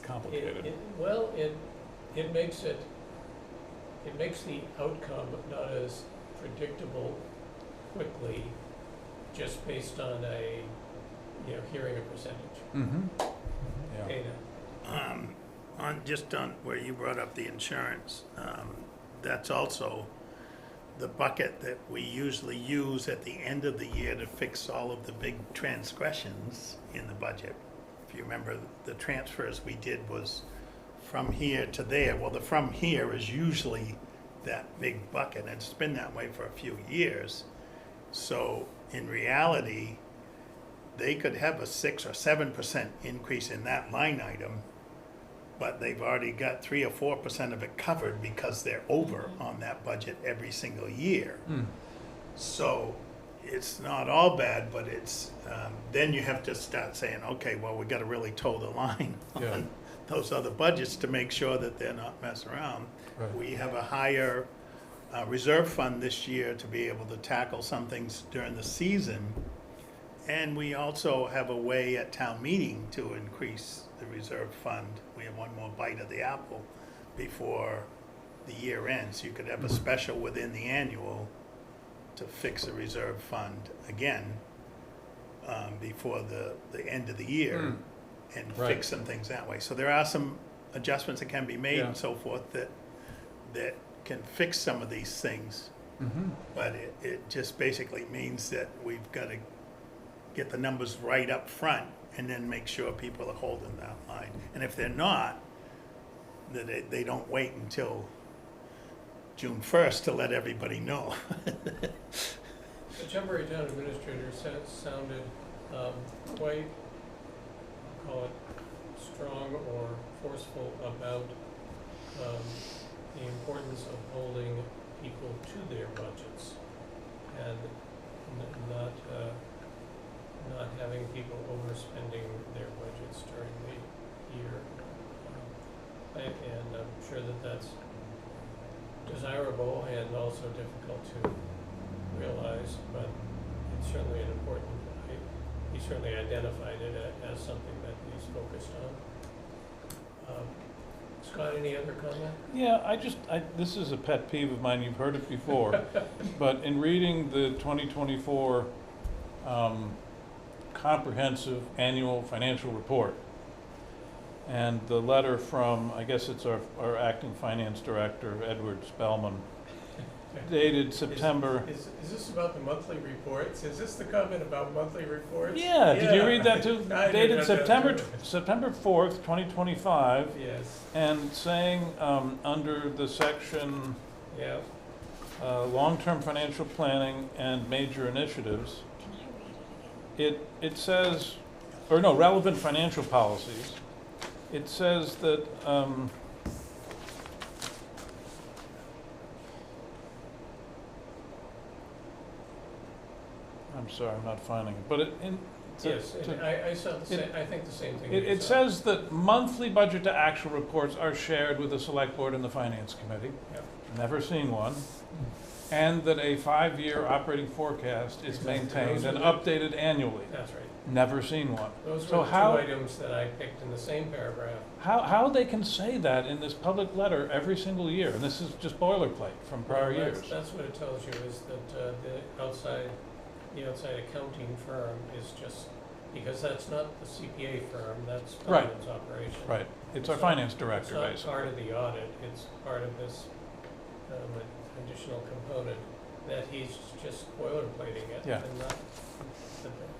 Complicated. well, it makes the outcome not as predictable quickly, just based on hearing a percentage Mm-hmm. Yeah. data. on where you brought up the insurance, that's also the bucket that we usually use at the end of the year to fix all of the big transgressions in the budget. If you remember, the transfers we did was from here to there. Well, the from here is usually that big bucket, and it's been that way for a few years. So in reality, they could have a 6 or 7% increase in that line item, but they've already got 3 or 4% of it covered because they're over on that budget every single year. Mm. So it's not all bad, but it's, then you have to start saying, okay, well, we gotta really toe the line Yeah. on those other budgets to make sure that they're not messing around. Right. We have a higher reserve fund this year to be able to tackle some things during the season. And we also have a way at town meeting to increase the reserve fund. We have one more bite of the apple before the year ends. You could have a special within the annual to fix the reserve fund again before the end of the year Mm. and Right. fix some things that way. So there are some adjustments that can be made Yeah. and so forth that can fix some of these things. Mm-hmm. But it just basically means that we've got to get the numbers right up front and then make sure people are holding that line. And if they're not, that they don't wait until June 1st to let everybody know. The temporary town administrator sounded quite, I'll call it, strong or forceful about the importance of holding people to their budgets and not having people overspending their budgets during the year. And I'm sure that that's desirable and also difficult to realize, but it's certainly an important, he certainly identified it as something that he's focused on. Scott, any other comment? Yeah, this is a pet peeve of mine, you've heard it before, but in reading the 2024 comprehensive annual financial report, and the letter from, I guess it's our acting finance director, Edward Spellman, dated September. Is this about the monthly reports? Is this the comment about monthly reports? Yeah, did you read that too? I did Dated read that September 4th, 2025, Yes, and saying, under the section, yeah. long-term financial planning and major initiatives, Can I read it again? it says, or no, relevant financial policies, it says that, I'm sorry, I'm not finding it, but Yes, and I saw the same, I think the same thing. you it saw. says that monthly budget to actual reports are shared with the select board and the finance committee. Yep. Never seen one. And that a 5-year operating forecast is Exactly. maintained and Those are updated annually. That's right. Never seen one. Those So were the two how- items that I picked in the same paragraph. How they can say that in this public letter every single year, and this is just boilerplate from prior Well, years. That's what it tells you, is that the outside accounting firm is just, because that's not the CPA firm, that's Right. Spellman's operation. Right, it's our So finance director, It's not basically. part of the audit, it's part of this additional component that he's just boilerplating it. Yeah. And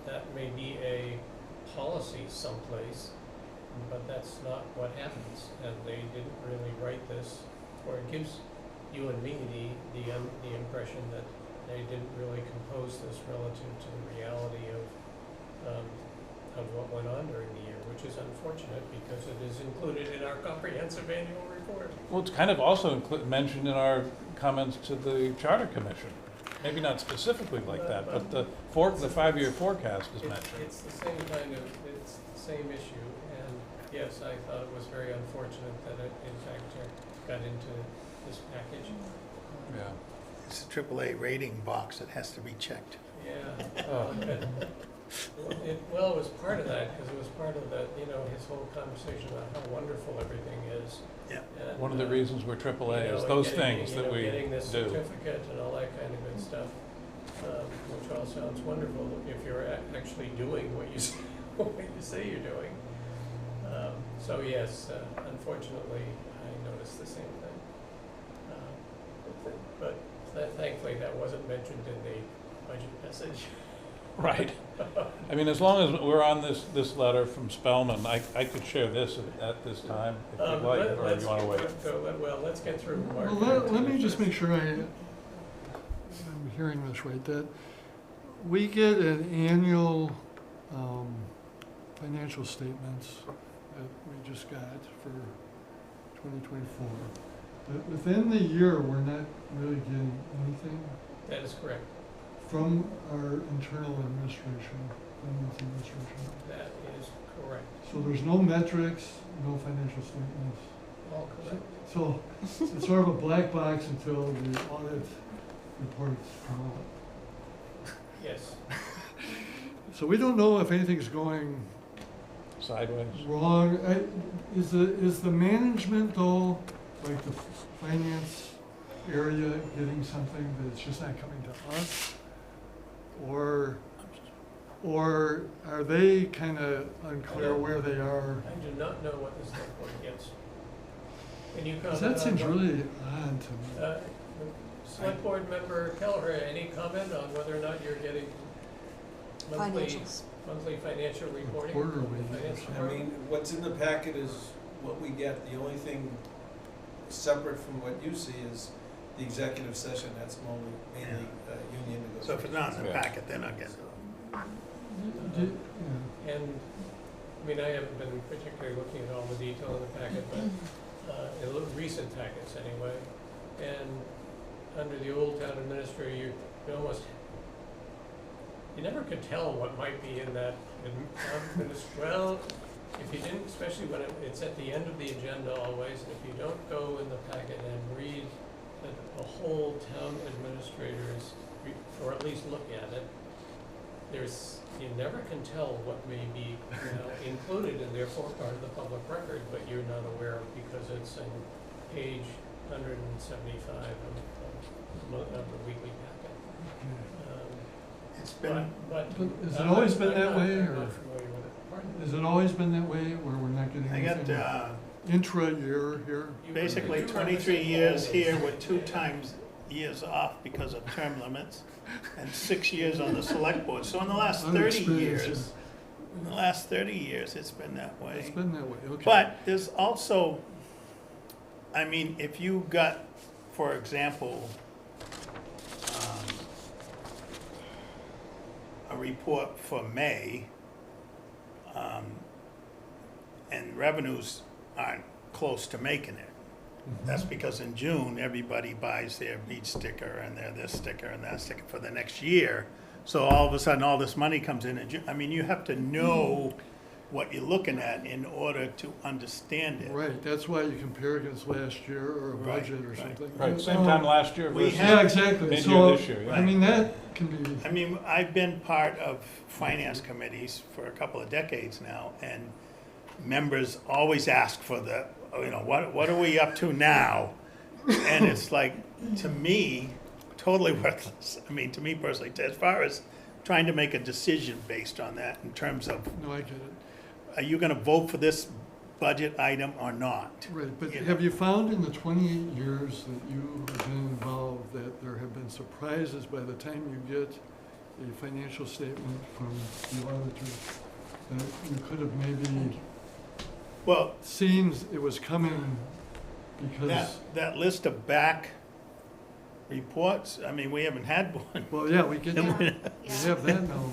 that may be a policy someplace, but that's not what happens. And they didn't really write this, or it gives you and me the impression that they didn't really compose this relative to the reality of what went on during the year, which is unfortunate because it is included in our comprehensive annual report. Well, it's kind of also mentioned in our comments to the charter commission. Maybe not specifically like that, but the 5-year forecast is mentioned. It's the same it's the same issue, and yes, I thought it was very unfortunate that it in fact got into this package. Yeah. It's a AAA rating box that has to be checked. Yeah. Oh. It was part of that, because it was part of the, his whole conversation about how wonderful everything is. Yeah. And, One of the reasons we're AAA is and those getting, things that we getting this do. certificate and all that kind of good stuff, which all sounds wonderful if you're actually doing what you say you're doing. So yes, unfortunately, I noticed the same thing. But thankfully, that wasn't mentioned in the budget message. Right. I mean, as long as we're on this letter from Spellman, I could share this at this time, if you'd like, or if you want to wait. Well, let's get through Mark. Well, let me just make sure I'm hearing this right, that we get an annual financial statements that we just got for 2024. But within the year, we're not really getting anything That is correct. from our internal administration, finance administration. That is correct. So there's no metrics, no financial statements. All correct. So it's sort of a black box until the audit reports come out. Yes. So we don't know if anything's going Sideways. wrong. Is the management though, like the finance area, getting something that's just not coming to us? Or are they kind of unclear where they are? I do not know what the select board gets. Can you 'Cause comment that on seems what- really odd to me. Select board member Kelleher, any comment on whether or not you're getting monthly Financials. financial reporting? Quarterly. from the finance I department? mean, what's in the packet is what we get. The only thing separate from what you see is the executive session. That's mainly union negotiations. So if it's not in the Yeah. packet, then I'll get it. Yeah. And, I mean, I haven't been particularly looking at all the detail in the packet, but recent packets anyway. And under the old town administrator, you never could tell what might be in that. Well, if you didn't, especially when it's at the end of the agenda always, if you don't go in the packet and read the whole town administrator's, or at least look at it, you never can tell what may be, included and therefore part of the public record, but you're not aware of because it's in page 175 of the weekly packet. It's been, But has it always been that way, I'm or not familiar with it. Pardon? has it always been that way, where we're not getting I anything got, intra-year here? basically 23 years here with 2 times years off because of term limits, and 6 years on the select board. So in the last 30 Unexperienced, years, it's been that way. It's been that way, okay. But there's also, I mean, if you got, for example, a report for May, and revenues aren't close to making it. That's because in June, everybody buys their beach sticker and their this sticker and that sticker for the next year. So all of a sudden, all this money comes in June. I mean, you have to know what you're looking at in order to understand it. Right, that's why you compare against last year or a Right, budget or right. something. Right, same time last year We versus have- Yeah, exactly, mid-year so, this year, yeah. I mean, that can be, I mean, I've been part of finance committees for a couple of decades now, and members always ask for the, what are we up to now? And it's like, to me, totally worthless. I mean, to me personally, as far as trying to make a decision based on that in terms of, no, I get it. are you gonna vote for this budget item or not? Right, but You know. have you found in the 28 years that you have been involved that there have been surprises by the time you get a financial statement from the auditor that you could have maybe Well, seen it was coming because, that list of back reports, I mean, we haven't had one. well, yeah, we get that. We Yeah. have that now,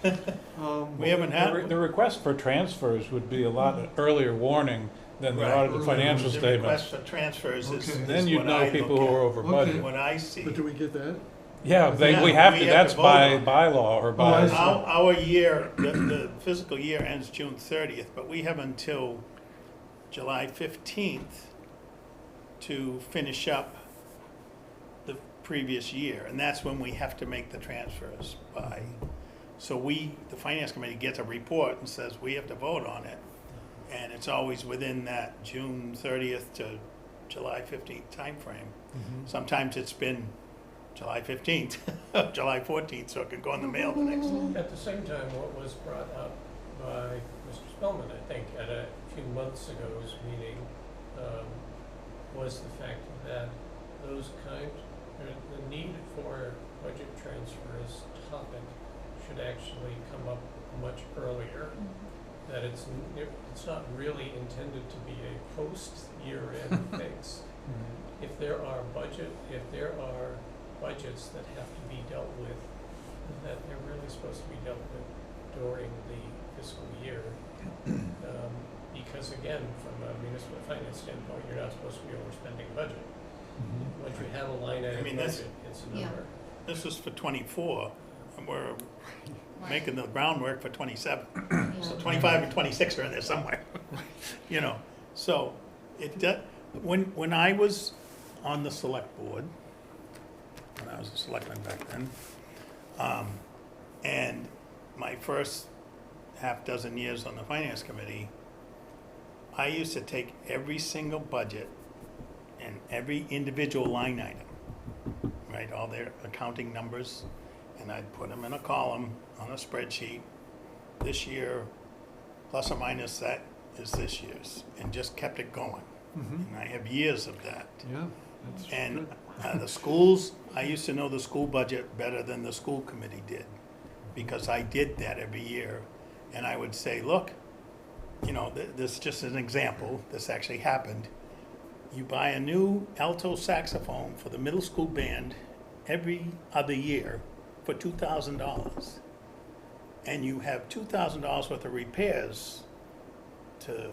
but, We haven't had The one. the request for transfers would be a lot earlier warning than the Right. audited financial The request statements. for transfers is Okay. Then is you'd what know I people look who at, are over Okay. budget. what I see. but do we get that? Yeah, Yeah, we have we to, have that's to vote by on it. bylaw or I by, see. Our year, the fiscal year ends June 30th, but we have until July 15th to finish up the previous year, and that's when we have to make the transfers by. So the finance committee gets a report and says, we have to vote on it, and it's always within that June 30th to July 15th timeframe. Sometimes it's been July 15th, July 14th, so it can go in the mail the next day. At the same time, what was brought up by Mr. Spellman, I think, at a few months ago's meeting, was the fact that the need for budget transfers topic should actually come up much earlier. That it's not really intended to be a post-year-end fix. If there are budgets that have to be dealt with, that they're really supposed to be dealt with during the fiscal year. Because again, from a municipal finance standpoint, you're not supposed to be overspending a budget. Once you have a line item mean, that's- budget, it's a Yeah. number. This is for 24, and we're Right. making the groundwork for 27. Yeah. So 25 and 26 are in there somewhere, So when I was on the select board, when I was a selectman back then, and my first half dozen years on the finance committee, I used to take every single budget and every individual line item, right, all their accounting numbers, and I'd put them in a column on a spreadsheet. This year, plus or minus that is this year's, and just kept it going. And I have years of that. Yeah, that's And good. the schools, I used to know the school budget better than the school committee did, because I did that every year. And I would say, look, this is just an example, this actually happened. You buy a new alto saxophone for the middle school band every other year for $2,000. And you have $2,000 worth of repairs to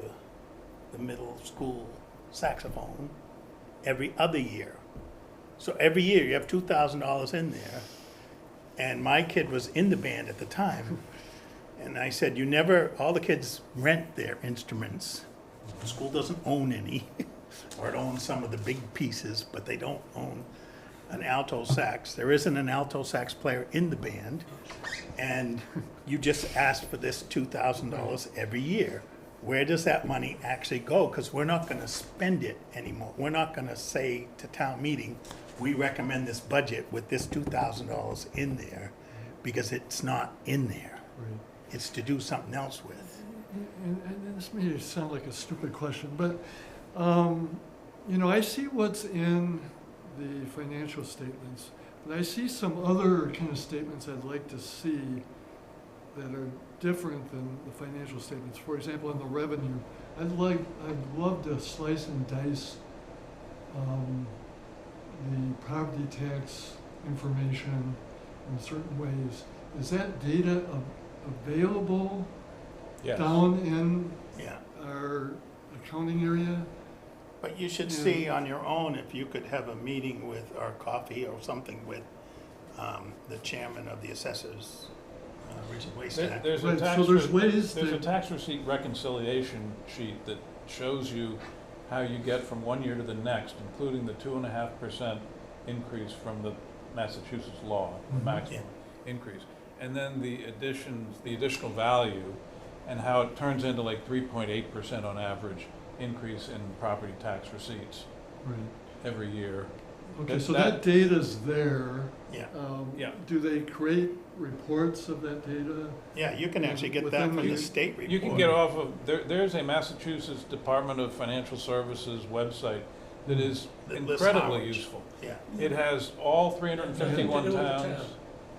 the middle school saxophone every other year. So every year you have $2,000 in there. And my kid was in the band at the time. And I said, all the kids rent their instruments. The school doesn't own any, or it owns some of the big pieces, but they don't own. an alto sax. There isn't an alto sax player in the band, and you just ask for this $2,000 every year. Where does that money actually go? Because we're not gonna spend it anymore. We're not gonna say to town meeting, we recommend this budget with this $2,000 in there, because it's not in there. Right. It's to do something else with. And this may sound like a stupid question, but, you know, I see what's in the financial statements, but I see some other kind of statements I'd like to see that are different than the financial statements. For example, in the revenue, I'd love to slice and dice, the property tax information in certain ways. Is that data available Yes. down in Yeah. our accounting area? But you should Yeah. see on your own if you could have a meeting with, or coffee or something with, the chairman of the assessors, Richard Wastack. There's a Right, tax, so there's re- ways there's a that- tax receipt reconciliation sheet that shows you how you get from one year to the next, including the 2.5% increase from the Massachusetts law, the Mhm. maximum increase. And then the additional value, and how it turns into like 3.8% on average increase in property tax receipts Right. every year. Okay, so That- that data's there. Yeah, Yeah. Do they create reports of that data? yeah, you can actually get that Within from the the- state report. You can get off of, there's a Massachusetts Department of Financial Services website that is That lists incredibly Harwich. useful. Yeah, It has all Nothing 351 to do with the towns town.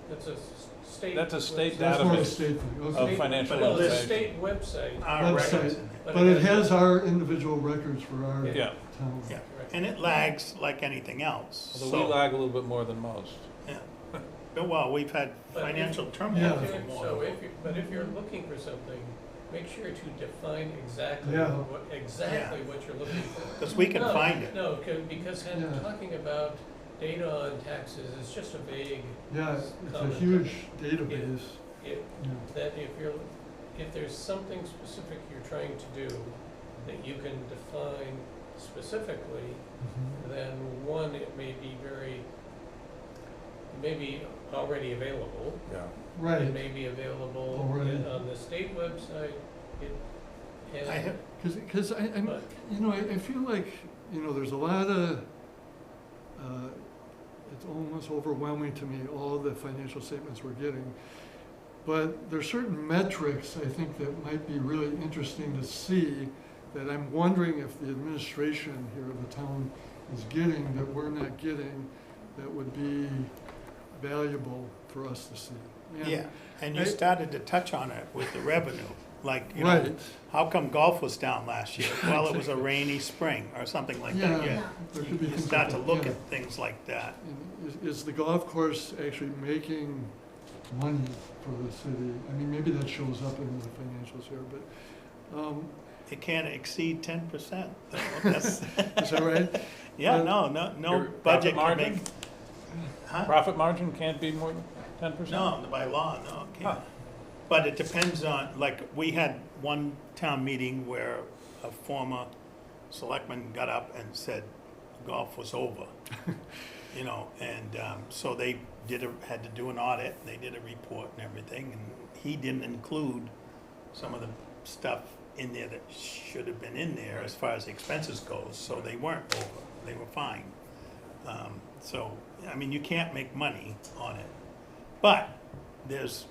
That's a state. That's a state website. That's more a database state thing, of okay. financial But it Well, it's a lists- state website. our Website. records in there. But it has our individual records for our Yeah, town. Yeah, Correct. and it lags like anything else, although we so, lag a little bit more than most. yeah. But, well, we've had But financial Yeah. turmoil for more. So if you're looking for something, make sure to define exactly Yeah. what you're looking for. Because we can No, find it. No, because Yeah. talking about data on taxes is just a vague, Yeah, it's a Comment. huge database. it, Yeah. that if there's something specific you're trying to do that you can define specifically, Mhm. then one, it may be already available. Yeah. It Right, may be available Already. on the state website. I have, because I'm, But- you know, I feel like, you know, there's a lot of, it's almost overwhelming to me, all the financial statements we're getting. But there's certain metrics, I think, that might be really interesting to see, that I'm wondering if the administration here of the town is getting, that we're not getting, that would be valuable for us to see. And- yeah, and you I- started to touch on it with the revenue, like, you know, Right, how come golf was down last year? Well, it was a rainy spring, or something like that, Yeah. yeah. there could be You things start like to that, look yeah. at things like that. And is the golf course actually making money for the city? I mean, maybe that shows up in the financials here, but, It can't exceed 10%. That's, is that right? yeah, no Your budget profit can margin? make. Huh? Profit margin can't be more than 10%? No, by law, no, it Huh. can't. But it depends on, like, we had one town meeting where a former selectman got up and said golf was over. You know, and so they had to do an audit, they did a report and everything, and he didn't include some of the stuff in there that should have been in there as far as the expenses goes, so they weren't over, they were fine. So, I mean, you can't make money on it, but there's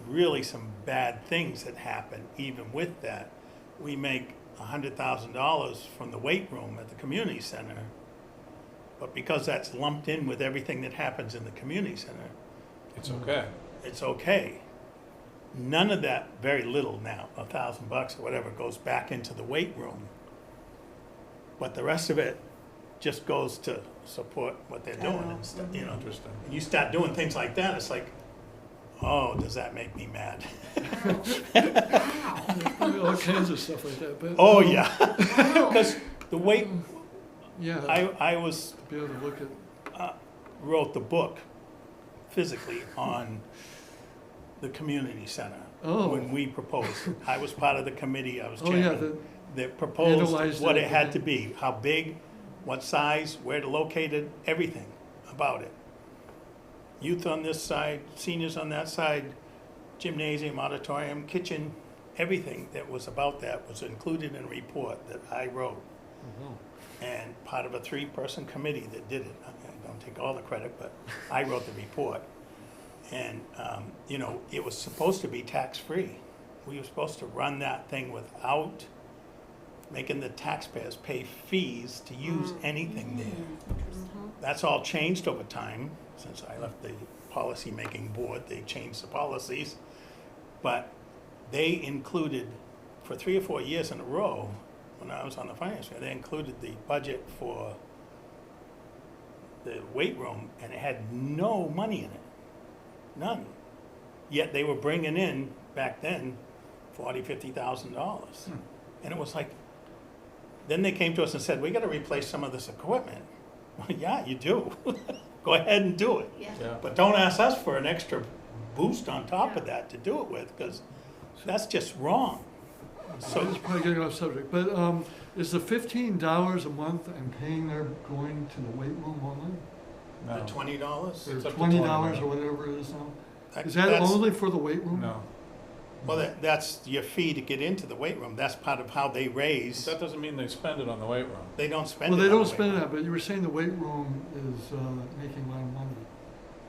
really some bad things that happen even with that. We make $100,000 from the weight room at the community center, but because that's lumped in with everything that happens in the community center, It's okay. it's okay. None of that, very little now, $1,000 or whatever, goes back into the weight room. But the rest of it just goes to support what they're doing and stuff, you know. Interesting. And you start doing things like that, it's like, oh, does that make me mad? Probably all kinds of stuff like that, but. Oh, yeah. Because the weight, Yeah, I was, to be able to look at, wrote the book physically on the community center. Oh. When we proposed it. I was part of the committee, I was oh, yeah, chairman. That proposed Analyzed what it, it had okay. to be, how big, what size, where to locate it, everything about it. Youth on this side, seniors on that side, gymnasium, auditorium, kitchen, everything that was about that was included in a report that I wrote. And part of a 3-person committee that did it. I don't take all the credit, but I wrote the report. And, you know, it was supposed to be tax-free. We were supposed to run that thing without making the taxpayers pay fees to use anything there. That's all changed over time. Since I left the policy-making board, they changed the policies. But they included, for 3 or 4 years in a row, when I was on the finance committee, they included the budget for the weight room, and it had no money in it. None. Yet they were bringing in, back then, $40,000-$50,000. And it was like, then they came to us and said, we gotta replace some of this equipment. Well, yeah, you do. Go ahead and do it. Yeah. Yeah. But don't ask us for an extra boost on top of that to do it with, because that's just wrong. So it's probably getting off subject, but is the $15 a month I'm paying there going to the weight room only? No. The $20? Or It's up to $20 $20. or whatever it is now? That- Is that that's- only for the weight room? No. Well, that's your fee to get into the weight room. That's part of how they raise. That doesn't mean they spend it on the weight room. They don't spend it. Well, they on don't the weight spend room. that, but you were saying the weight room is making a lot of money.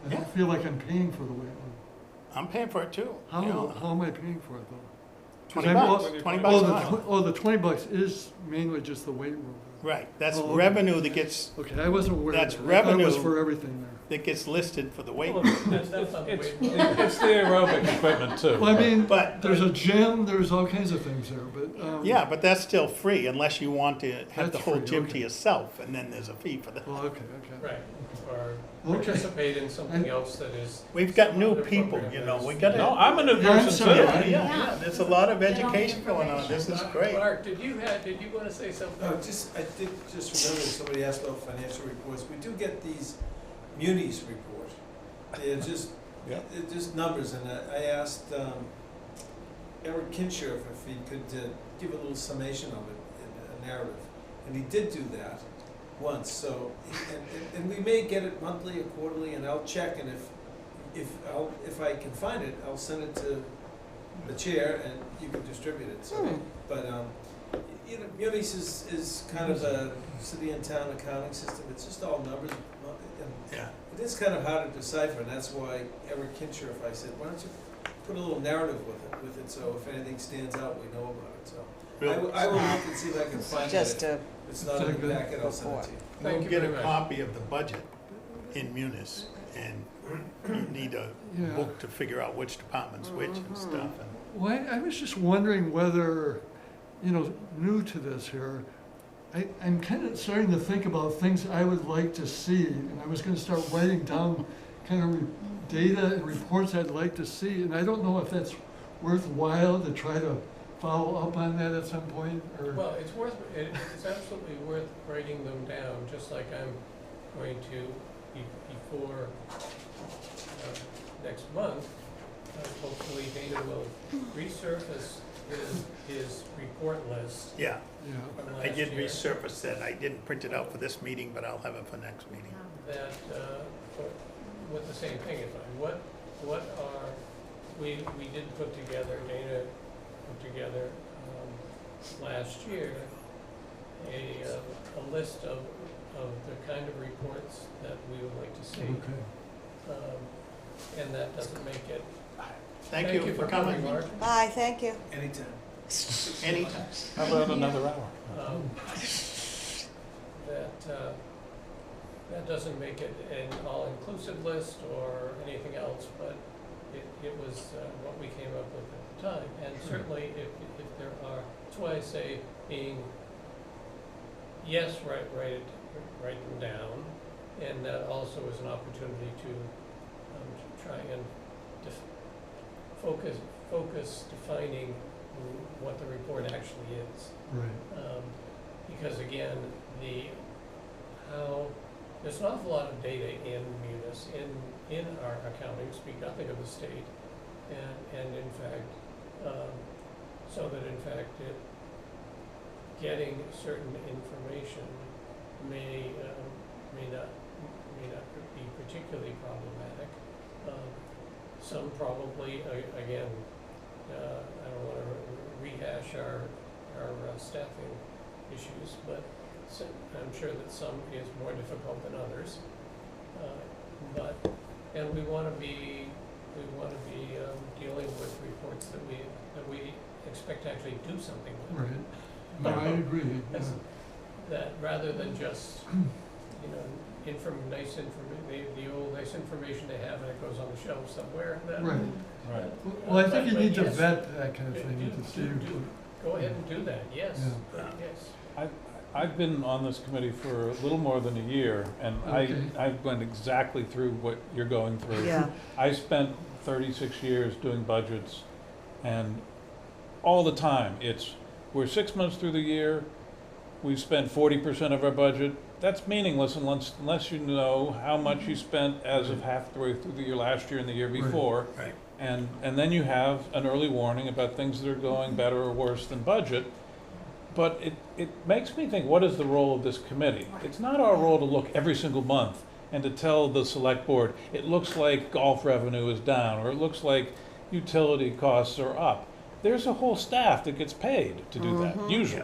I Yeah. don't feel like I'm paying for the weight room. I'm paying for it too. How, you know. how am I paying for it though? 20 I'm bucks, all- 20 Oh, bucks a the, month. oh, the $20 is mainly just the weight room. Right, that's Oh, okay. revenue that gets, Okay, I wasn't aware of That's that. I thought it was revenue. for everything there. that gets listed for the weight Well, room. That's not the It's, way. it's the aerobic equipment too. Well, I mean, But- there's a gym, there's all kinds of things there, but, Yeah, but that's still free unless you want to have the That's whole free, gym to okay. yourself, and then there's a fee for that. well, okay. Right, or Okay. participate in something else that is. We've got some new other people, program you that know, is- we gotta. No, I'm a new Yeah, I'm person sorry. too. Yeah, yeah, there's a lot of Get all the education going on. This is great. Mark, did you want to say something? No, I think, just remember, somebody asked about financial reports, we do get these munis report. They're just, Yeah. they're just numbers, and I asked, Eric Kinshirf if he could give a little summation of it in a narrative, and he did do that once, so, and we may get it monthly or quarterly, and I'll check, and if I can find it, I'll send it to the chair, and you can distribute it, so, but, you know, munis is kind of a city and town accounting system, it's just all numbers, and Yeah. it is kind of hard to decipher, and that's why Eric Kinshirf, I said, why don't you put a little narrative with it, so if anything stands out, we know about it, so. I will look and see if I can find it. Just If a, it's not in the packet, I'll send it to you. Thank We'll you get very a much. copy of the budget in Munis, and you need a Yeah. book to figure out which department's which and stuff. And Well, I was just wondering whether, you know, new to this here, I'm kind of starting to think about things I would like to see, and I was gonna start writing down kind of data and reports I'd like to see, and I don't know if that's worthwhile to try to follow up on that at some point, or, Well, it's absolutely worth writing them down, just like I'm going to, before next month, hopefully Dana will resurface his report list yeah, yeah. from I last did year. resurface that. I didn't print it out for this meeting, but I'll have it for next meeting. That, with the same thing, what are, we did put together, Dana put together, last year, a list of the kind of reports that we would like to see. Okay. And that doesn't make it. Thank you for coming. Mark. bye, thank you. Anytime. Anytime. How about another hour? That doesn't make it an all-inclusive list or anything else, but it was what we came up with at the time. And certainly if there are, that's why I say being, yes, write them down, and that also is an opportunity to try and focus defining what the report actually is. Right. Because again, there's an awful lot of data in Munis, in our accounting, speak nothing of the state, and in fact, so that in fact getting certain information may not be some probably, again, I don't wanna rehash our staffing issues, but I'm sure that some is more difficult than others. And we wanna be dealing with reports that we expect to actually do something with. Right. No, I agree, yeah. That's- That rather than just, the old nice information they have and it goes on the shelf somewhere, that. Right. Right. Well, I think you But need to yes, vet that kind of thing do- to see. do- Go ahead and do that, yes, Yeah. yes. I've been on this committee for a little more than a year, and Okay. I've went exactly through what you're going through. Yeah. I spent 36 years doing budgets, and all the time, we're 6 months through the year, we've spent 40% of our budget. That's meaningless unless you know how much you spent as of halfway through the year last year and the year Right. before. Right. And then you have an early warning about things that are going better or worse than budget. But it makes me think, what is the role of this committee? It's not our role to look every single month and to tell the select board, it looks like golf revenue is down, or it looks like utility costs are up. There's a whole staff that gets paid to do that, usually.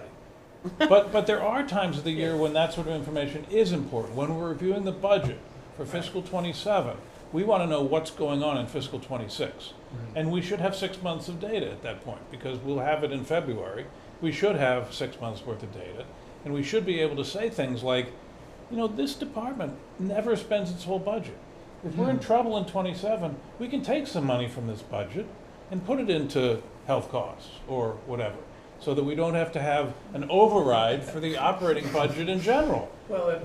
But there are times of the year when that sort of information is important. When we're reviewing the budget for fiscal '27, we want to know what's going on in fiscal '26. Right. And we should have 6 months of data at that point, because we'll have it in February. We should have 6 months worth of data, and we should be able to say things like, this department never spends its whole budget. If we're in trouble in '27, we can take some money from this budget and put it into health costs or whatever, so that we don't have to have an override for the operating budget in general. Well,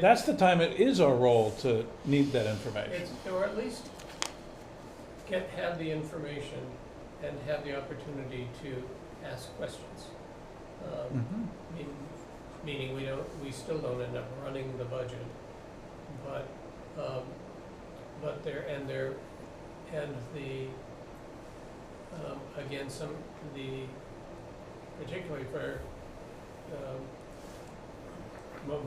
That's the time it is our role to need that information. or at least have the information and have the opportunity to ask questions. Mhm. Meaning we still don't end up running the budget, but again, particularly for,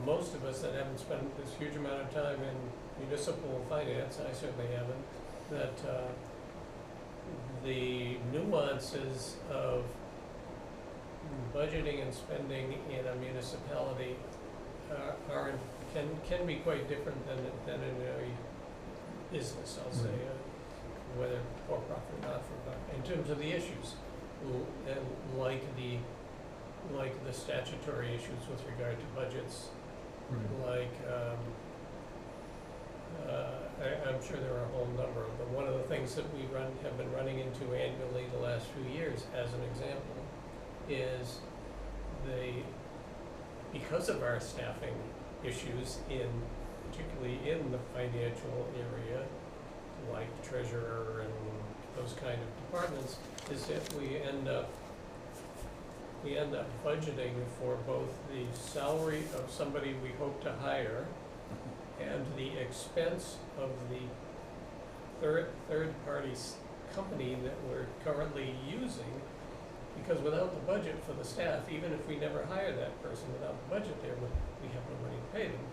most of us that haven't spent this huge amount of time in municipal finance, I certainly haven't, that, the nuances of budgeting and spending in a municipality can be quite different than in a business, I'll say, whether for profit or not for profit, in terms of the issues, and like the statutory issues with regard to budgets, Right. like, I'm sure there are a whole number of them. One of the things that we have been running into annually the last few years, as an example, is because of our staffing issues particularly in the financial area, like treasurer and those kind of departments, is that we end up budgeting for both the salary of somebody we hope to hire and the expense of the third-party company that we're currently using, because without the budget for the staff, even if we never hire that person, without the budget there, we have no money to pay them.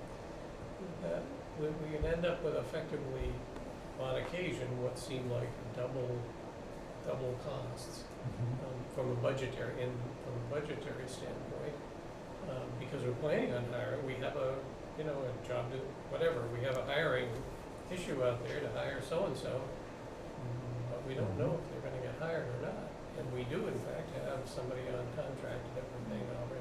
That we can end up with effectively, on occasion, what seem like double costs from a budgetary standpoint, because we're planning on hiring. We have a job to whatever. We have a hiring issue out there to hire so and so, but we don't know if they're going to get hired or not. And we do, in fact, have somebody on contract that we're paying already.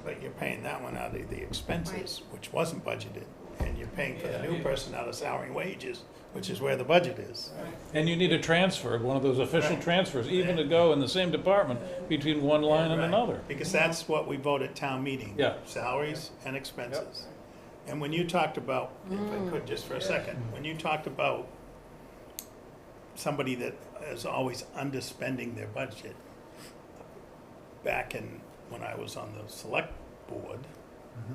But you're paying that one out of the expenses, which wasn't budgeted, and you're paying for the Yeah, new yeah. person out of salary and wages, which is where the budget is. And you need a transfer, one of those official Right. transfers, even to go in the same department between one line and Right. another. Because that's what we vote at town meeting. Yeah. Salaries and expenses. And when you talked about, if I could just for a second, when you talked about somebody that is always underspending their budget, back when I was on the select board,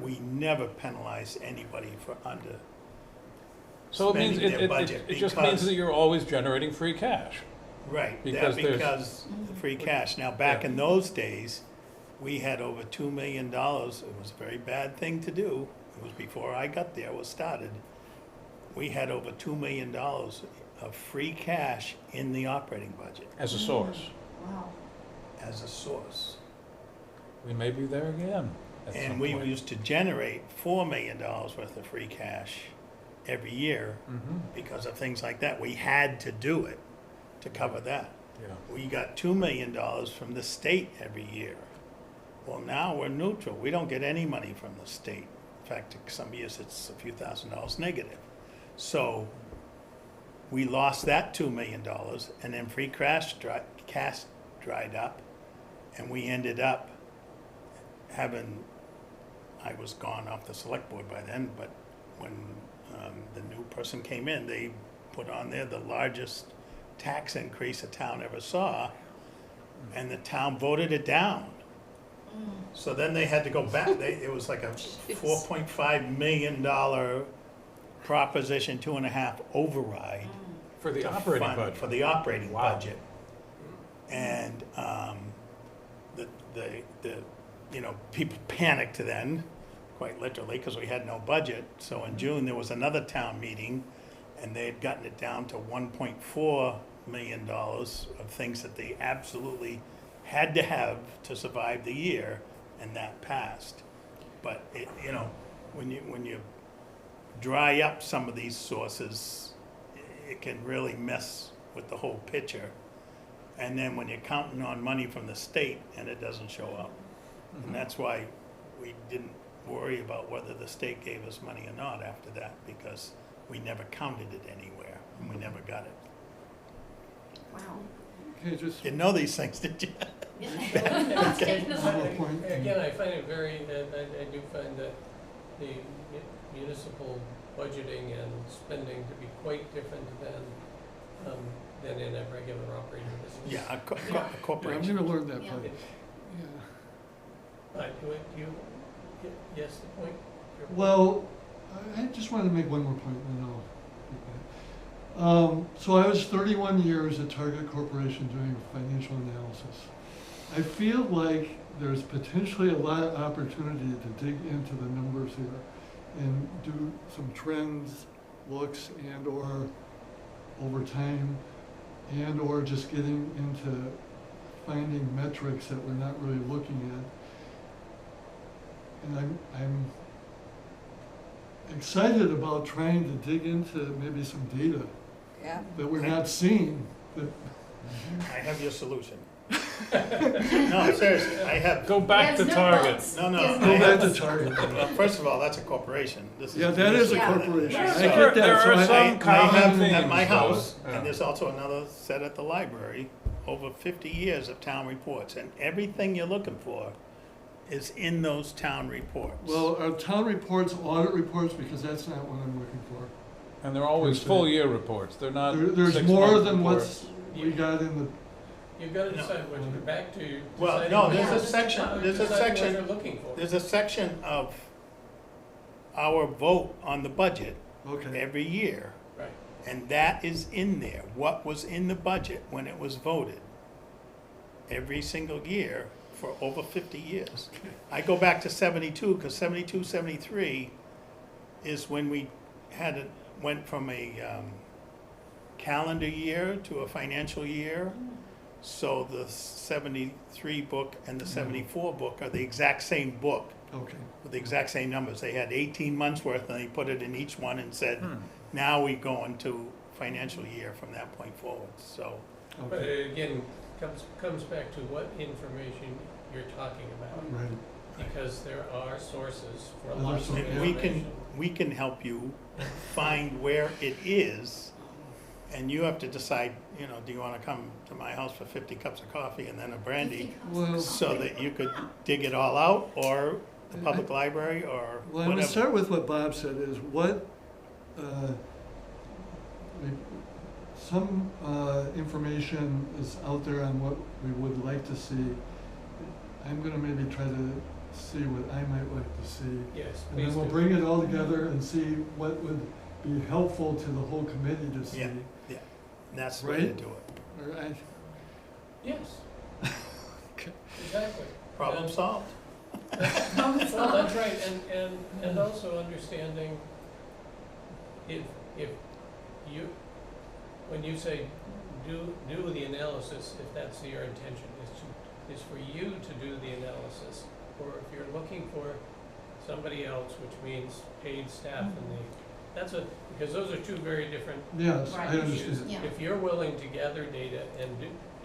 we never penalized anybody for So it means, spending their budget it just means because- that you're always generating free cash. Right, Because there's- because the free cash. Now, back in those days, we had over $2 million. It was a very bad thing to do. It was before I got there, was started. we had over $2 million of free cash in the operating budget As a source. Wow. as a source. We may be there again at some And we point. used to generate $4 million worth of free cash every year Mhm. because of things like that. We had to do it to cover that. Yeah. We got $2 million from the state every year. Well, now we're neutral. We don't get any money from the state. In fact, some years it's a few $1,000s negative. So we lost that $2 million, and then free cash dried up, and we ended up having, I was gone off the select board by then, but when the new person came in, they put on there the largest tax increase a town ever saw, and the town voted it down. So then they had to go back. It was like a $4.5 million Proposition 2.5 override. For the to operating fund- budget. For the operating Wow. budget. And, people panicked then, quite literally, because we had no budget. So in June, there was another town meeting, and they had gotten it down to $1.4 million of things that they absolutely had to have to survive the year, and that passed. But it, when you dry up some of these sources, it can really mess with the whole picture. And then when you're counting on money from the state and it doesn't show up. And that's why we didn't worry about whether the state gave us money or not after that, because we never counted it anywhere and we never got it. Wow. Okay, just Didn't know these things, did you? It's taken us- one more point. Again, I find it very, I do find that the municipal budgeting and spending to be quite different than in a regular operating business. Yeah, a Yeah, I'm corporation. gonna learn that Yeah. part. It- Yeah. Yes, the point? Your point? Well, I just wanted to make one more point, and then I'll get back. So I was 31 years at Target Corporation doing financial analysis. I feel like there's potentially a lot of opportunity to dig into the numbers here and do some trends, looks, and/or over time, and/or just getting into finding metrics that we're not really looking at. And I'm excited about trying to dig into maybe some data Yeah. that we're not seeing, but I have your solution. No, seriously, I have, Go back to There's no Target. buts. No, no, There's go I back have- to Target. well, first of all, that's a corporation. This Yeah, that is a Yeah. corporation, I There get that, there so are I some I common have at themes, my though. house, Yeah. and there's also another set at the library, over 50 years of town reports, and everything you're looking for is in those town reports. Well, are town reports audit reports, because that's not what I'm looking for. And they're always Okay. full year reports. They're not There's 6 more month than reports. what's, we got in the, You've got to No. decide what you're back to. Well, deciding no, what there's you're- a section- there's a deciding section- what you're looking for. There's a section of our vote on the budget okay, every year, Right. and that is in there, what was in the budget when it was voted, every single year for over 50 years. I go back to 72, because 72, 73 is when we went from a calendar year to a financial year. So the 73 book and the 74 book are the exact same book okay. with the exact same numbers. They had 18 months worth, and they put it in each one and said, Hmm. now we go into financial year from that point forward, so. But Okay, it again, comes back to what information you're talking about. right. Because there are sources for Other lots of sources. And information. we can help you find where it is, and you have to decide, do you wanna come to my house for 50 cups of coffee and then a brandy, Well, so that you could dig it all out, or the public library, or well, I'm gonna whatever. start with what Bob said, is what, some information is out there on what we would like to see. I'm gonna maybe try to see what I might like to see. Yes, And please then we'll do. bring it all together and see what would be helpful to the whole committee to see. Yeah. And that's the way to Right. do it. Or I- Yes. Okay. Exactly. Problem solved. Well, that's right, and also understanding if if you, when you say do the analysis, if that's your intention, is for you to do the analysis, or if you're looking for somebody else, which means paid staff because those are two very different Yes, I Right. issues. understand. Yeah. If you're willing to gather data and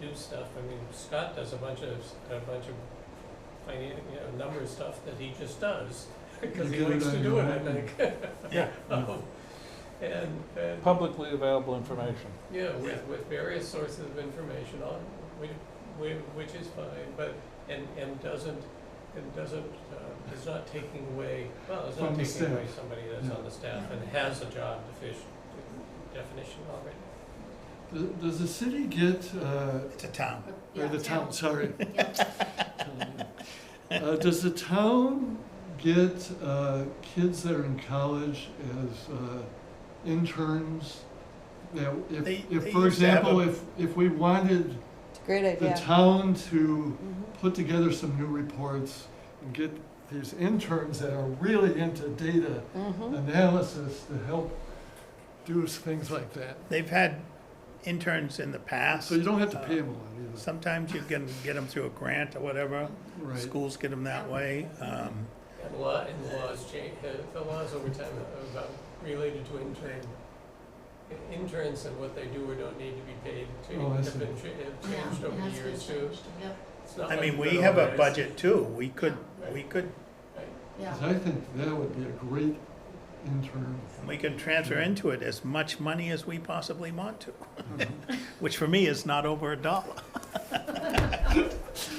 do stuff, I mean, Scott does a bunch of number stuff that he just does, because he You get it likes to on do your it, I own. think. Yeah. And Publicly available information. yeah, with various sources of information on, which is fine, but, and doesn't, is not taking away, well, it's not From the taking away staff. somebody that's Yeah. on the staff and has a job definition already. Does the city get, It's a town. Yeah, or the town, sorry. Yeah. Does the town get kids that are in college as interns? That They if for used to have example, a- if we wanted It's a great the idea. town to Mhm. put together some new reports and get these interns that are really into data Mhm. analysis to help do things like that. They've had interns in the past. So you don't have to pay them a lot either. Sometimes you can get them through a grant or whatever. Right. Schools get them that way. And laws change, the laws over time about related to interns and what they do or don't need to be paid Oh, I have see. been changed over the years too. Yep, It's not I like mean, the we good have old a days. budget too. We could yeah. 'Cause I think that would be a great intern. we can transfer into it as much money as we possibly want to, which for me is not over $1.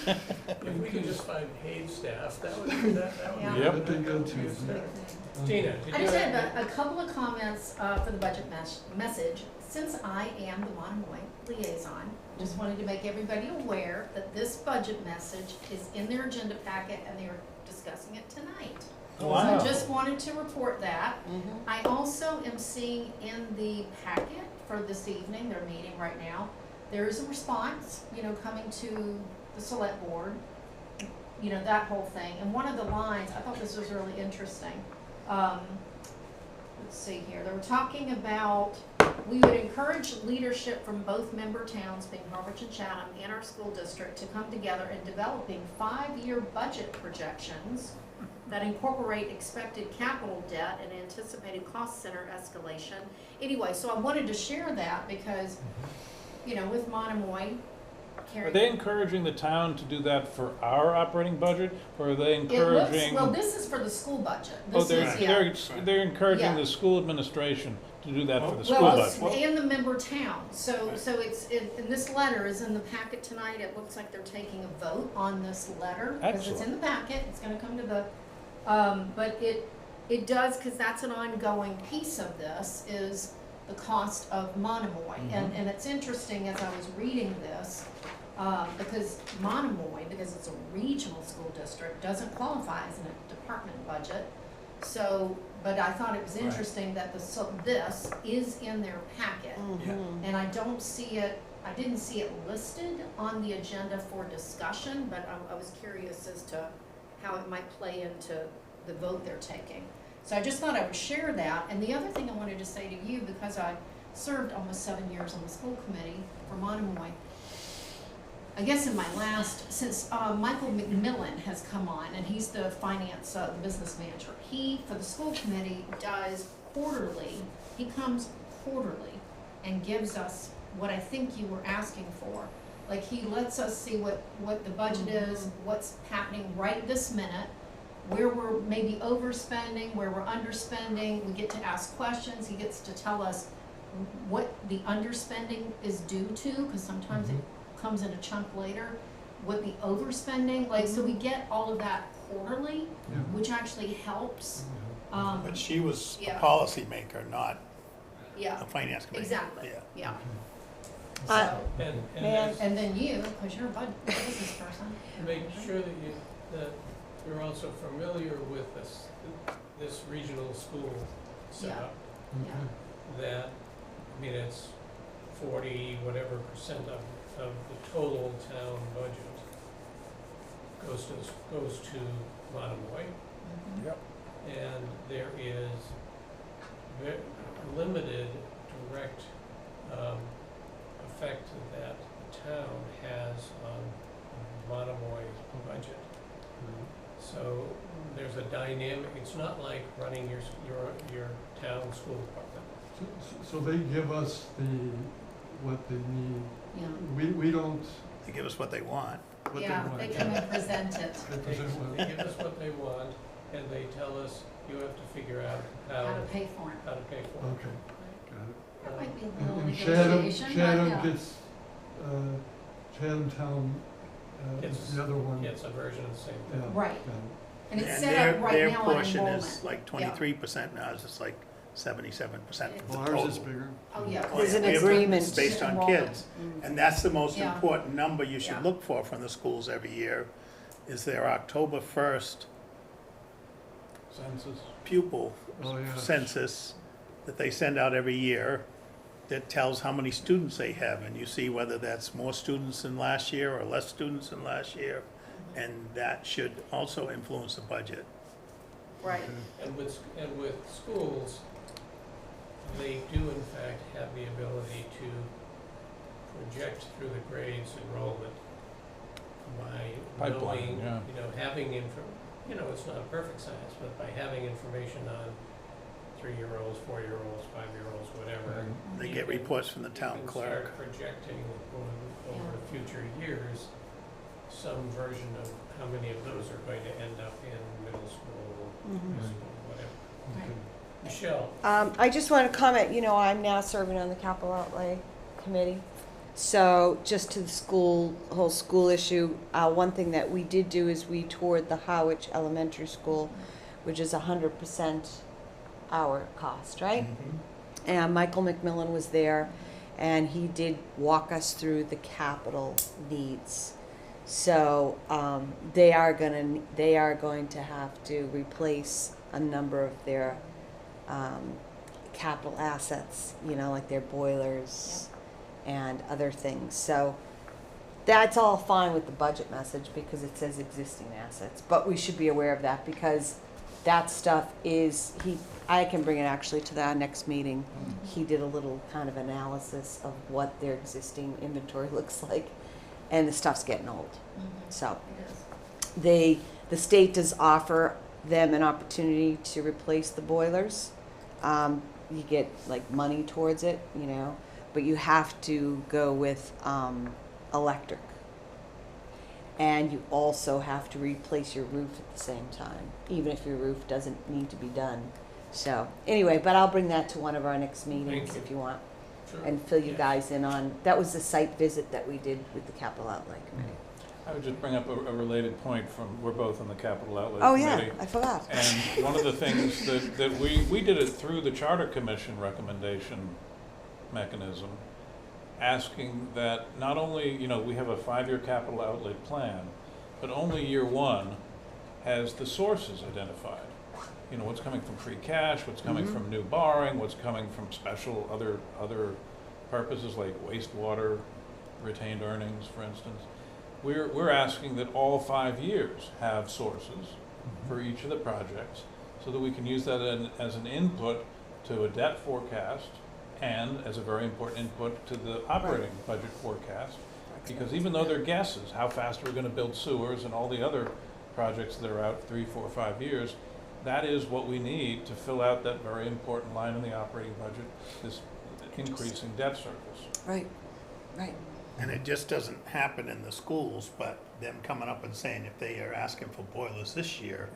If we could just find paid staff, that would be Yeah. Yep. That'd be good be too. a start. Tina, did you I just have? had a couple of comments for the budget message. Since I am the Monomoy liaison, just wanted to make everybody aware that this budget message is in their agenda packet and they are discussing it tonight. So Wow. I just wanted to report that. Mhm. I also am seeing in the packet for this evening, they're meeting right now, there is a response, coming to the select board, that whole thing. And one of the lines, I thought this was really interesting. Let's see here, they were talking about, we would encourage leadership from both member towns, being Harwich and Chatham, and our school district to come together in developing 5-year budget projections that incorporate expected capital debt and anticipated cost center escalation. Anyway, so I wanted to share that because, with Monomoy Are carrying. they encouraging the town to do that for our operating budget, or are they It looks, encouraging? well, this is for the school budget. Oh, This is, yeah. they're encouraging Yeah. the school administration to do that for the school Well, it's, budget. and the member town, so and this letter is in the packet tonight, it looks like they're taking a vote on this letter. Because it's in the packet, it's gonna come to the, but it does, cause that's an ongoing piece of this, is the cost of Monomoy. And it's interesting as I was reading this, because Monomoy, because it's a regional school district, doesn't qualify as a department budget. So, but I thought it was Right. interesting that this is in their packet, Mhm. and I didn't see it listed on the agenda for discussion, but I was curious as to how it might play into the vote they're taking. So I just thought I would share that, and the other thing I wanted to say to you, because I served almost 7 years on the school committee for Monomoy, I guess in my last, since Michael McMillan has come on, and he's the finance, the business manager, he, for the school committee, does quarterly, he comes quarterly and gives us what I think you were asking for. Like, he lets us see what the budget is, what's happening right this minute, where we're maybe overspending, where we're underspending, we get to ask questions, he gets to tell us what the underspending is due to, because sometimes it comes in a chunk later, what the overspending, like, so we get all of that quarterly, Yeah. which actually helps. But she was a Yeah. policymaker, not Yeah, a finance committee. exactly, Yeah. yeah. Uh, So, And Man. and then you, because you're a business person. make sure that you're also familiar with this regional school setup. Yeah. That, I mean, it's 40% of the total town budget goes to Monomoy. Mhm. Yep. And there is limited not like running your town school department. So they give us what they need. Yeah, We don't, They give us what they want. what they yeah, want. they come and present it, They They present what- they give us what they want, and they tell us, you have to figure out how to pay for it. how to pay for it. Okay, got it. That might be a little And negotiation, but Chatham yeah. gets, Chatham Town is It's- the other one. It's a version of the same Yeah, thing. Right. got it. And it's And set their- up right now on Their portion enrollment. is like 23%, now it's just like 77% of the Well, total. ours is bigger. Oh, yeah. Oh, There's yeah, an we have- agreement. It's based on Enrollment. kids. Mm. And that's the most Yeah. important number you should Yeah. look for from the schools every year, is their October 1st Census. pupil Oh, yeah. census that they send out every year that tells how many students they have, and you see whether that's more students than last year or less students than last year, and that should also influence the budget. Right. And with schools, they do in fact have the ability to project through the grades enrollment by Pipeline, knowing, yeah. having it's not a perfect science, but by having information on 3-year-olds, 4-year-olds, 5-year-olds, whatever. They you get can- reports from the town You can clerk. start projecting over future years, some version of how many of those are going to end up in middle school, Mhm. high school, whatever. Okay. Michelle? I just want to comment, I'm now serving on the capital outlay committee. So just to the whole school issue, one thing that we did do is we toured the Harwich Elementary School, which is 100% our cost, right? And Michael McMillan was there, and he did walk us through the capital needs. So they are going to have to replace a number of their capital assets, like their boilers and other things. So that's all fine with the budget message because it says existing assets, but we should be aware of that because that stuff I can bring it actually to our next meeting. He did a little kind of analysis of what their existing inventory looks like, and the stuff's getting old. So It is. the state does offer them an opportunity to replace the boilers. You get like money towards it, but you have to go with electric. And you also have to replace your roof at the same time, even if your roof doesn't need to be done. So anyway, but I'll bring that to one of our next meetings Thank you. if you want, Sure. and fill you Yeah. guys in on, that was the site visit that we did with the capital outlay committee. I would just bring up a related point we're both on the capital outlay Oh, committee. yeah, I forgot. And one of the things that we did it through the Charter Commission recommendation mechanism, asking that not only, we have a 5-year capital outlay plan, but only year 1 has the sources identified. What's coming from free cash, what's coming from new borrowing, what's coming from special other purposes like wastewater, retained earnings, for instance. We're asking that all 5 years have sources for each of the projects so that we can use that as an input to a debt forecast and as a very important input to the operating budget forecast. Because even though they're guesses, how fast we're going to build sewers and all the other projects that are out 3, 4, 5 years, that is what we need to fill out that very important line in the operating budget, this increasing debt service. Right. And it just doesn't happen in the schools, but them coming up and saying if they are asking for boilers this year,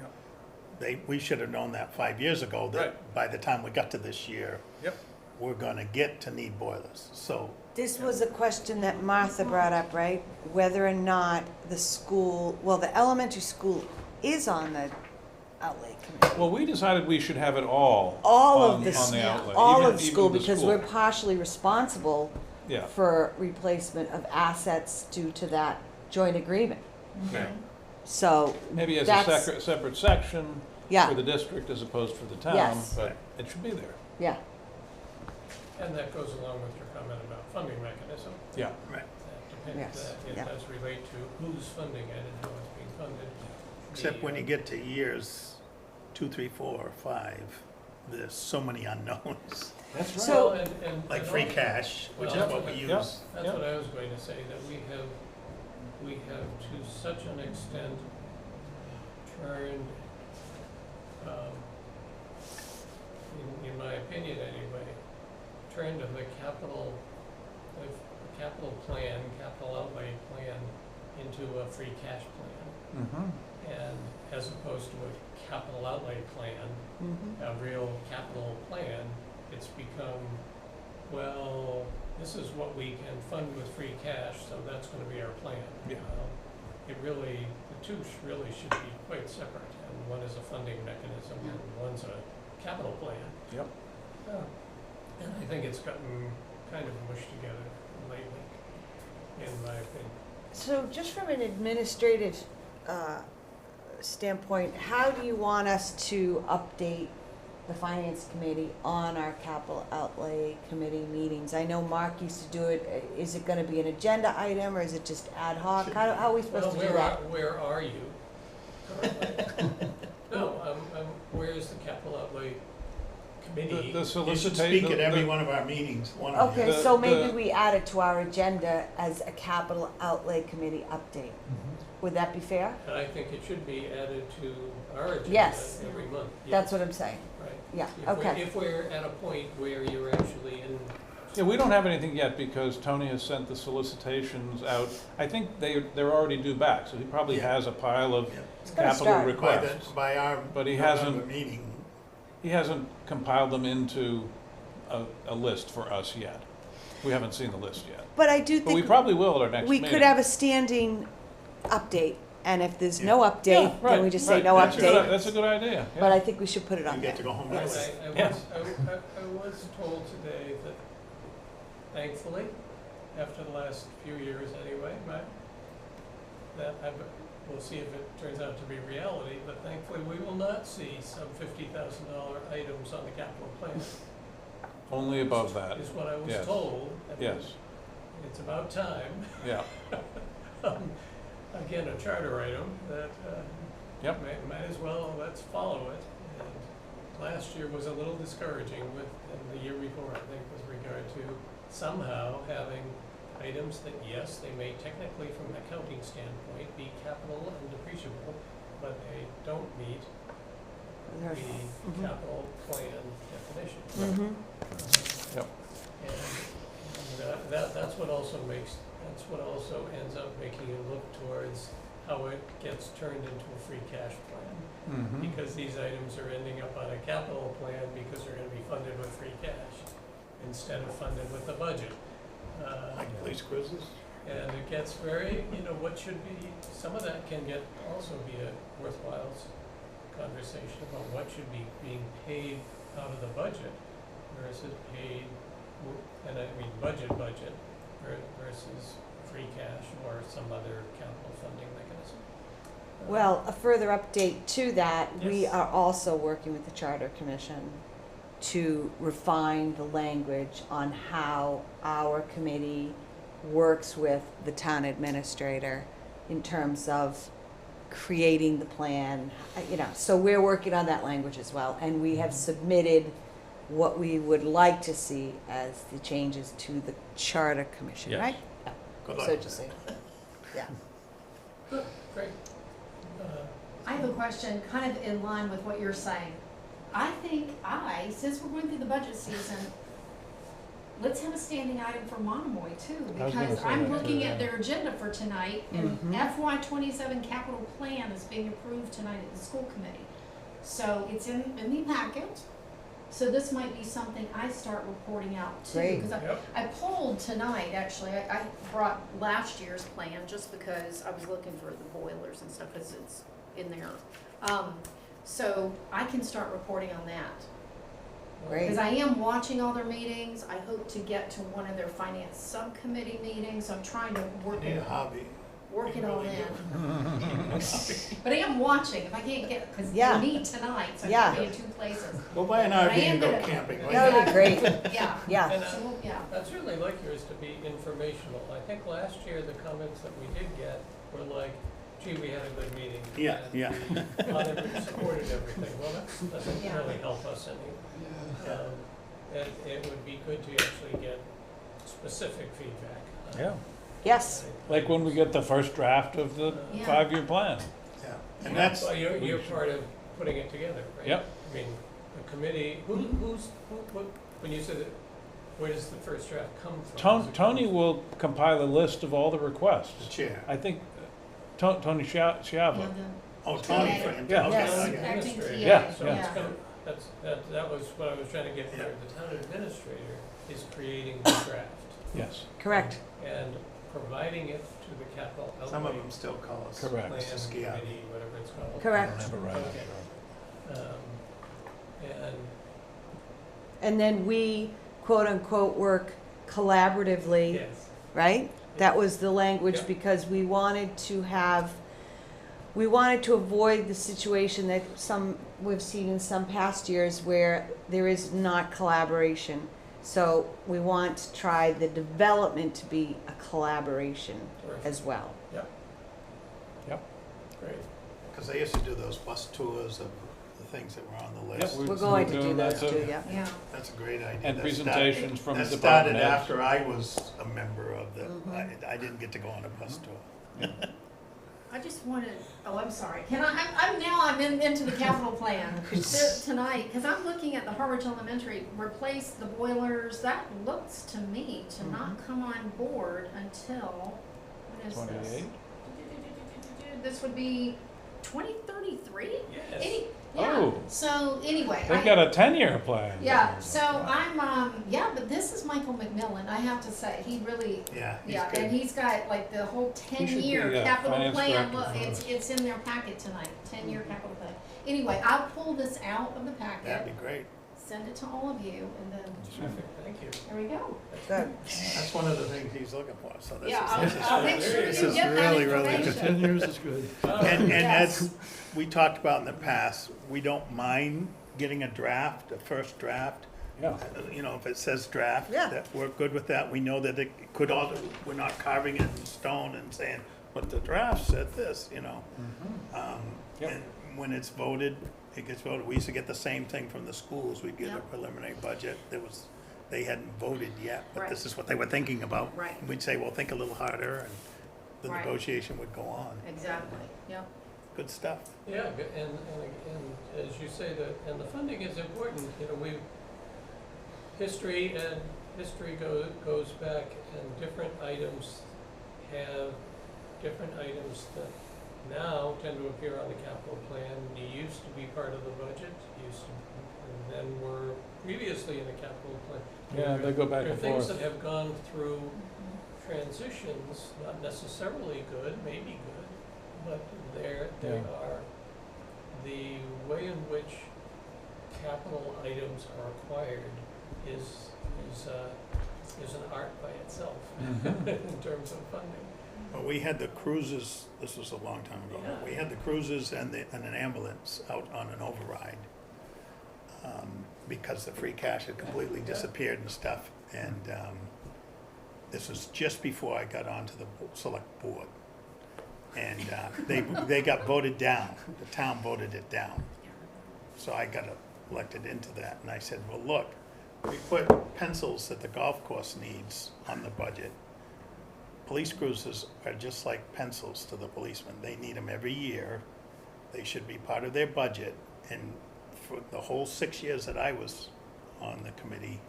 we should have known that 5 years ago, that by the time we got to this year, we're gonna get to need boilers, so. This was a question that Martha brought up, right? Whether or not the elementary school is on the outlay committee. Well, we decided we should have it all All on of the this, outlay. all even- of even school, the because school. we're partially responsible Yeah. for replacement of assets due to that joint agreement. Okay. So, Maybe as a That's- separate section yeah, for the district as opposed for the town, Yes. but it should be there. yeah, And that goes along with your comment about funding mechanism. Yeah. Right. That depends, Yes, it yeah. does relate to who's funding it and how it's being funded. Except when you get to years 2, 3, 4, or 5, there's so many unknowns, That's right. So- Well, and like free also- cash, which is Well, what we yeah. use. That's what I was going to say, that we have to such an extent turned in my opinion anyway, trend of the capital plan, capital outlay plan into a free cash plan. Mm-hmm. And as opposed to a capital outlay plan, Mhm. a real capital plan, it's become, well, this is what we can fund with free cash, so that's gonna be our plan. Yeah. It really, the two really should be quite separate, and one is a funding mechanism and one's a capital plan. Yep. And I think it's gotten kind of mushed together lately, in my opinion. So just from an administrative standpoint, how do you want us to update the finance committee on our capital outlay committee meetings? I know Mark used to do it. Is it gonna be an agenda item or is it just ad hoc? How are we supposed to do that? Where are you currently? No, where's the capital outlay committee? The You should solicitation. speak at every one of our meetings, one of Okay, them. so maybe we add it to our agenda as a capital outlay committee update. Would that be fair? And I think it should be added to our agenda Yes. every month. Yeah, That's what I'm saying. right. Yeah, If we're- okay. If we're at a point where you're actually in, Yeah, we don't have anything yet because Tony has sent the solicitations out. I think they're already due back, so he probably Yeah. has a pile of Yeah. It's gonna capital start. requests. By our But he November hasn't- meeting, He hasn't compiled them into a list for us yet. We haven't seen the list yet. But I do But we think probably will at our next we meeting. could have a standing update, and if there's no Yeah, update, right, then we just say right. no That's a good- update. That's a good idea, But yeah. I think we should put it on you there. get to go home I early. Yes. was told today that thankfully, after the last few years anyway, right, we'll see if it turns out to be reality, but thankfully we will not see some $50,000 items on the capital plan. Only above that, Is what I was yes. told. yes, It's about time. yeah, Again, a charter item that Yep. might as well, let's follow it. And last year was a little discouraging with, and the year before, I think, with regard to somehow having items that, yes, they may technically from an accounting standpoint be capital and depreciable, but they don't meet There- the Mhm. capital plan definition. Mhm. yep, And that's what also ends up making you look towards how it gets turned into a free cash plan. mhm, Because these items are ending up on a capital plan because they're gonna be funded with free cash instead of funded with the budget. Like police cruises. And it gets very, what should be, some of that can also be a worthwhile conversation about what should be being paid out of the budget versus paid, and I mean budget versus free cash or some other capital funding mechanism. Well, a further update to that, we Yes. are also working with the Charter Commission to refine the language on how our committee works with the town administrator in terms of creating the plan, so we're working on that language as well. And we have submitted what we would like to see as the changes to the Charter Commission, Yes. right? Good luck. So just say, yeah. Good, great. I have a question, kind of in line with what you're saying. I think since we're going through the budget season, let's have a standing item for Monomoy too, I was gonna because say I'm that too, looking yeah. at their agenda for tonight, and Mhm. FY '27 capital plan is being approved tonight at the school committee. So it's in the packet, so this might be something I start reporting out too. Great. Because Yep. I pulled tonight, actually, I brought last year's plan just because I was looking for the boilers and stuff, because it's in there. So I can start reporting on that. Great. Because I am watching all their meetings, I hope to get to one of their finance subcommittee meetings, I'm trying to work Need a it hobby. all in. But I am watching, if I can't get, because Yeah. they meet tonight, so I Yeah. can be in two places. Go buy an But I RV am and go gonna- camping. why That not? would be great, Yeah, yeah. And so, yeah. I'd certainly like yours to be informational. I think last year the comments that we did get were like, gee, we had a good meeting. Yeah, and yeah. we honored- supported everything. Well, that doesn't Yeah. really help us any. It would be good to actually get specific feedback. yeah. Yes, Like when we get the first draft of the Yeah. 5-year plan. Yeah, and that's, Well, you're part of putting it together, right? Yep. I mean, committee, when you said that, where does the first draft come from? Tony will compile a list of all the The requests. chair. I think Tony Schiavo. Yeah, Oh, Tony. Yeah. for- Yeah. okay, Yes. okay. Acting TA, Yeah, So yeah. it's gonna, that was what I was trying to get Yeah. there. The town administrator is creating the draft Yes, Correct. and providing it to the capital outlay. Some of them still call us. Correct. Plan Mr. Schiavo. committee, whatever it's called. Correct. And then we, quote unquote, work collaboratively, Yes. right? That was the language Yeah. because we wanted to avoid the situation that we've seen in some past years where there is not collaboration. So we want to try the development to be a collaboration Terrific. as well. Great. Because they used to do those bus tours of the things that were on the Yep, list. we- We're going to doing do that those too. too, yeah. Yeah. That's a great idea. and That presentations from the That department started heads. after I was a member of the, Mhm. I didn't get to go on a bus tour. I just wanted, I'm sorry, I'm into the capital plan tonight, because I'm looking at the Harwich Elementary, replace the boilers, that looks to me to not come on board until, what is this? 28? This would be 2033? Yes. Yeah, Oh. so anyway. They've got a 10-year plan. Yeah, so I'm, but this is Michael McMillan, I have to say, he really, Yeah, he's yeah, good. and he's got like the whole He should be, 10-year capital finance plan, director look, for it's in their packet tonight, 10-year capital plan. Anyway, I'll pull this out of the That'd packet, be great. send it to all of you, and then, Terrific, thank you. there we go. Good. That's one of the things he's looking for, so this Yeah, is, this is I'll make really- sure this you is get that really, really good. information. 10 years is good. And Yes. as we talked about in the past, we don't mind getting a draft, a first draft. Yeah. You know, if it says draft, Yeah. that we're good with that. We know that it could also, we're not carving it in stone and saying, but the draft said this, you know. Yep. And when it's voted, it gets voted. We used to get the same thing from the schools. We'd get a Yep. preliminary budget. They hadn't voted yet, but Right. this is what they were thinking about. Right. We'd say, well, think a little harder, and the Right. negotiation would go on. Exactly, yep. Good stuff. Yeah, and as you say, and the funding is important, you know, history goes back, and different items have different items that now tend to appear on the capital plan. They used to be part of the budget, and then were previously in the capital plan. Yeah, they go back and There are things forth. that have gone through transitions, not necessarily good, maybe good, but they Yeah. are, the way in which capital items are acquired is an art by itself Mhm. in terms of funding. But we had the cruises, this was a long time ago, but we had the cruises and an ambulance out on an override. Because the free cash had completely disappeared and stuff, and, this was just before I got onto the select board. And, they got voted down, the town voted it down. So I got elected into that, and I said, well, look, we put pencils that the golf course needs on the budget. Police cruisers are just like pencils to the policemen. They need them every year. They should be part of their budget. And for the whole 6 years that I was on the committee,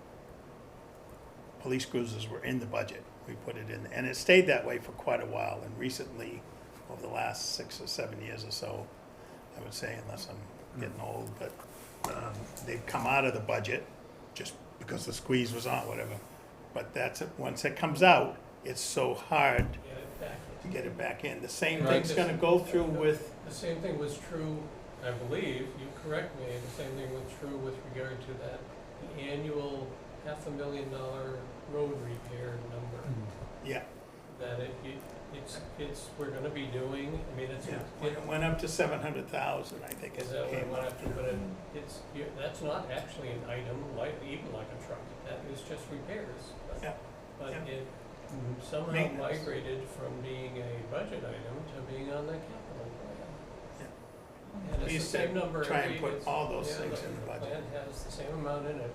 police cruisers were in the budget. We put it in, and it stayed that way for quite a while. And recently, over the last 6 or 7 years or so, I would say, unless I'm getting old, but they've come out of the budget just because the squeeze was on, whatever. But that's it. Once it comes out, it's so hard Get it back. to get it back in. The same Right. thing's gonna go through with, The same thing was true, I believe, you correct me, the same thing was true with regard to that, the annual $500,000 road repair number. yeah, That we're gonna be doing, I mean, yeah. It went up to 700,000, I think it is that what it came went up. up to, but that's not actually an item even like a truck, that is just repairs. But- Yeah, But yeah. it somehow Maintenance. migrated from being a budget item to being on the capital plan. Yeah. And We it's the used to same number. try and put it's- all those yeah, things in the budget. plan has the same amount in it,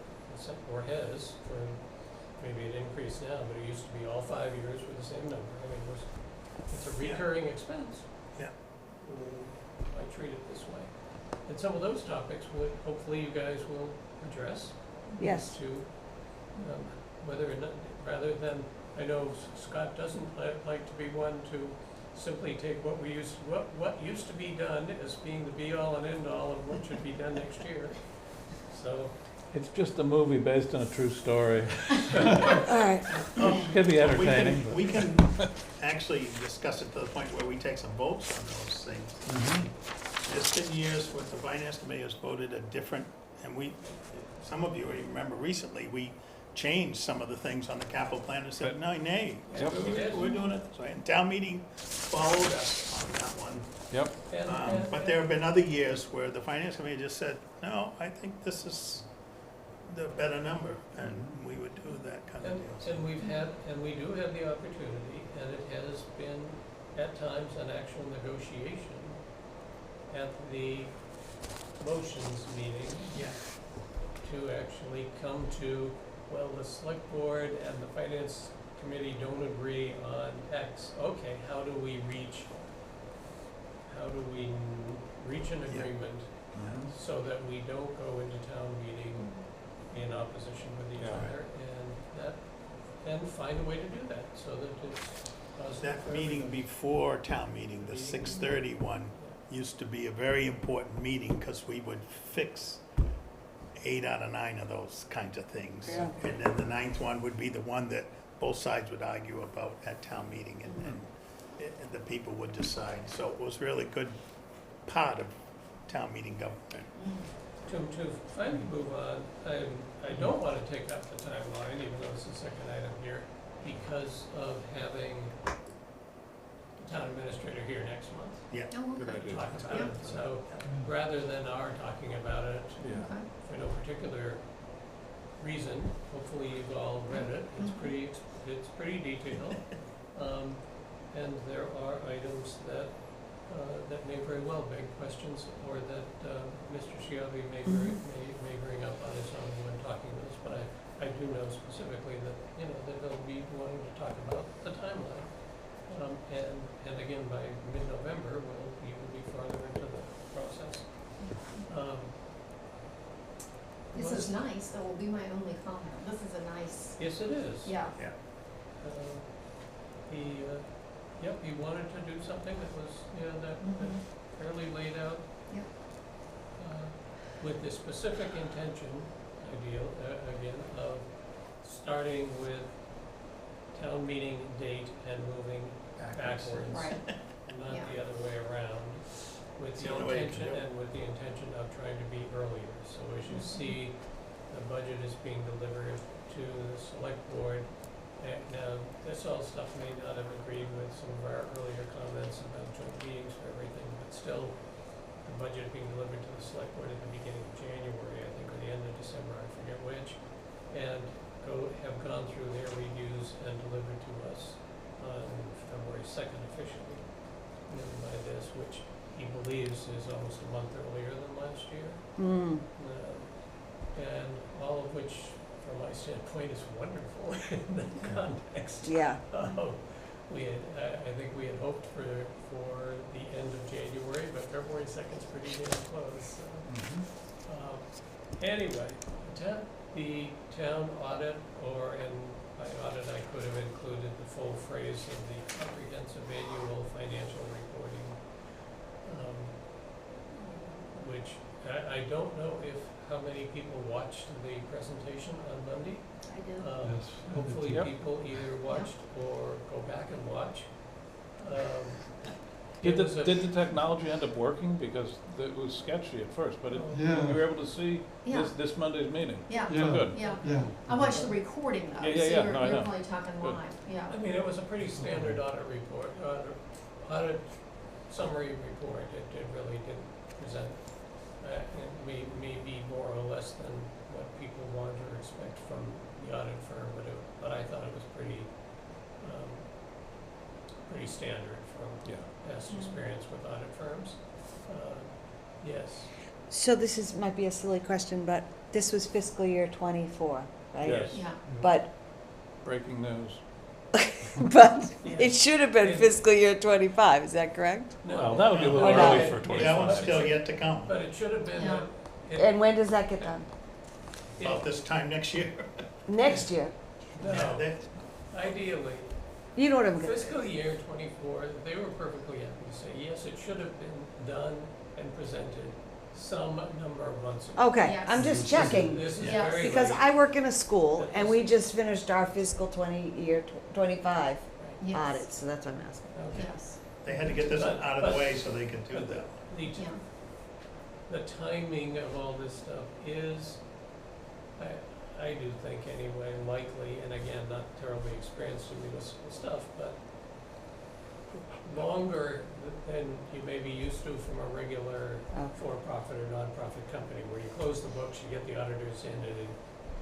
or has, for maybe it increased now, but it used to be all 5 years with the same number. I mean, it's a Yeah. recurring expense. Yeah. I treat it this way. And some of those topics would, hopefully you guys will address. Yes. To, whether or not, rather than, I know Scott doesn't like to be one to simply take what used to be done as being the be-all and end-all of what should be done next year. So, It's just a movie based on a true story. All right, Could be entertaining, We can actually discuss it to the point where we take some votes on those things. but. There's been years where the finance committee has voted a different, and some of you remember recently, we changed some of the things on the capital plan and said, no, nay, Yep. we're doing it this way. And town meeting followed us on that one. Yep. But there have been other years where the finance committee just said, no, I think this is the better number, and we would do that kind of deal. and we do have the opportunity, and it has been at times an actual negotiation at the motions meeting Yeah. to actually come to, well, the select board and the finance committee don't agree on X. Okay, how do we reach an Yeah. agreement so that we don't go into town meeting in opposition with each Yeah. other, and find a way to do that, so that it's positive That for meeting everybody. before town meeting, the 6:30 one, used to be a very important meeting, because we would fix 8 out of 9 of those kinds of things. Yeah. And then the 9th one would be the one that both sides would argue about at town meeting, and the people would decide. So it was really good part of town meeting government. To finally move on, I don't want to take up the timeline, even though it's the second item here, because of having the town administrator here next month. Yeah. Oh, Good okay. idea. Talk about it, so rather than our talking about it Yeah. Okay. for no particular reason, hopefully you've all read it, it's pretty detailed. And there are items that may very well beg questions, or that Mr. Shiabi may bring up on his own when talking to us, but I do know specifically that, that they'll be wanting to talk about the timeline. And again, by mid-November, we'll even be farther into the process. This is nice, that will be my only comment. This is a nice, Yes, it is. yeah. He wanted to do something that was, that fairly laid out. Yep. With the specific intention, again, of starting with town meeting date and moving backwards. Right. Not Yeah. the other way around, with It's the the only way you can intention, do it. and with the intention of trying to be earlier. So as you see, the budget is being delivered to the select board. Now, this all stuff may not have agreed with some of our earlier comments about joint meetings for everything, but still, the budget being delivered to the select board at the beginning of January, I think, or the end of December, I forget which, and have gone through their reviews and delivered to us on February 2nd officially, by this, which he believes is almost a month earlier than last year. And all of which, from my standpoint, is wonderful in that context. yeah. I think we had hoped for the end of January, but February 2nd's pretty damn close. So. Anyway, the town audit, and by audit I could have included the full phrase of the comprehensive annual financial reporting, which I don't know how many people watched the presentation on Monday. I do. Yes. Hopefully Yep. people either watched or go back and watch. Did It was a- the technology end up working? Because it was sketchy at first, but Yeah. we were able to see Yeah, this Monday's meeting. yeah, Yeah. So good. yeah. Yeah. I watched the recording though, so Yeah, you're no, I know. probably talking Good. live, yeah. I mean, it was a pretty standard audit report, audit summary report. It really didn't present, maybe more or less than what people want or expect from the audit firm, but I thought it was pretty standard from Yeah. past experience with audit firms. Yes. So this might be a silly question, but this was fiscal year '24, right? Yes. Yeah, But Breaking news. But Yeah. it should have been fiscal year 25, is that correct? Well, that would be a little Or not. early for That 25. one's still yet to come, But it should have been, Yeah. And when does that get done? about this time next year. Next year? Yeah, no, they- ideally, You know what I'm gonna fiscal year '24, they were perfectly happy to say, yes, it should have been done and presented some number of months ago. Okay, Yes. I'm just checking, This is Yes. very because late. I work in a school, and we just finished our fiscal 25 Yes. audit, so that's what I'm asking. Okay. Yes, They had to get this one out of the way so they could do But that. yeah. the timing of all this stuff is, I do think anyway, likely, and again, not terribly experienced in municipal stuff, but longer than you may be used to from a regular Okay. for-profit or nonprofit company, where you close the books, you get the auditors in, and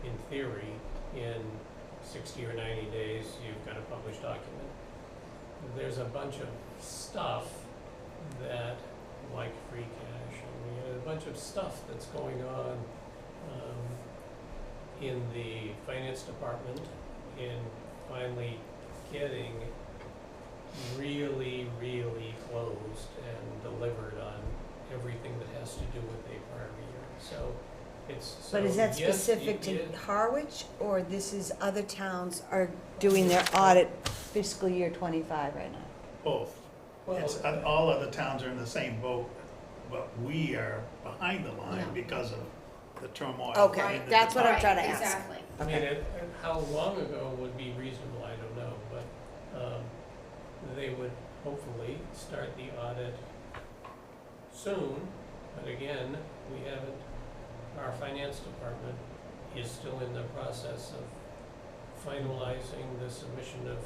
in theory, in 60 or 90 days, you've got a published document. There's a bunch of stuff that, like free cash, and a bunch of stuff that's going on in the finance department in finally getting really, really closed and delivered on everything that has to do with the prior year. So it's, But is that so yes, specific you to did- Harwich, or this is other towns are doing their audit fiscal year 25 right now? Both. Well, It's, all other towns are in the same boat, but we are behind the line Yeah. because of the turmoil. Okay, in the that's what I'm Right, trying to ask. exactly. I mean, how long ago would be reasonable, I don't know, but they would hopefully start the audit soon. But again, we haven't, our finance department is still in the process of finalizing the submission of the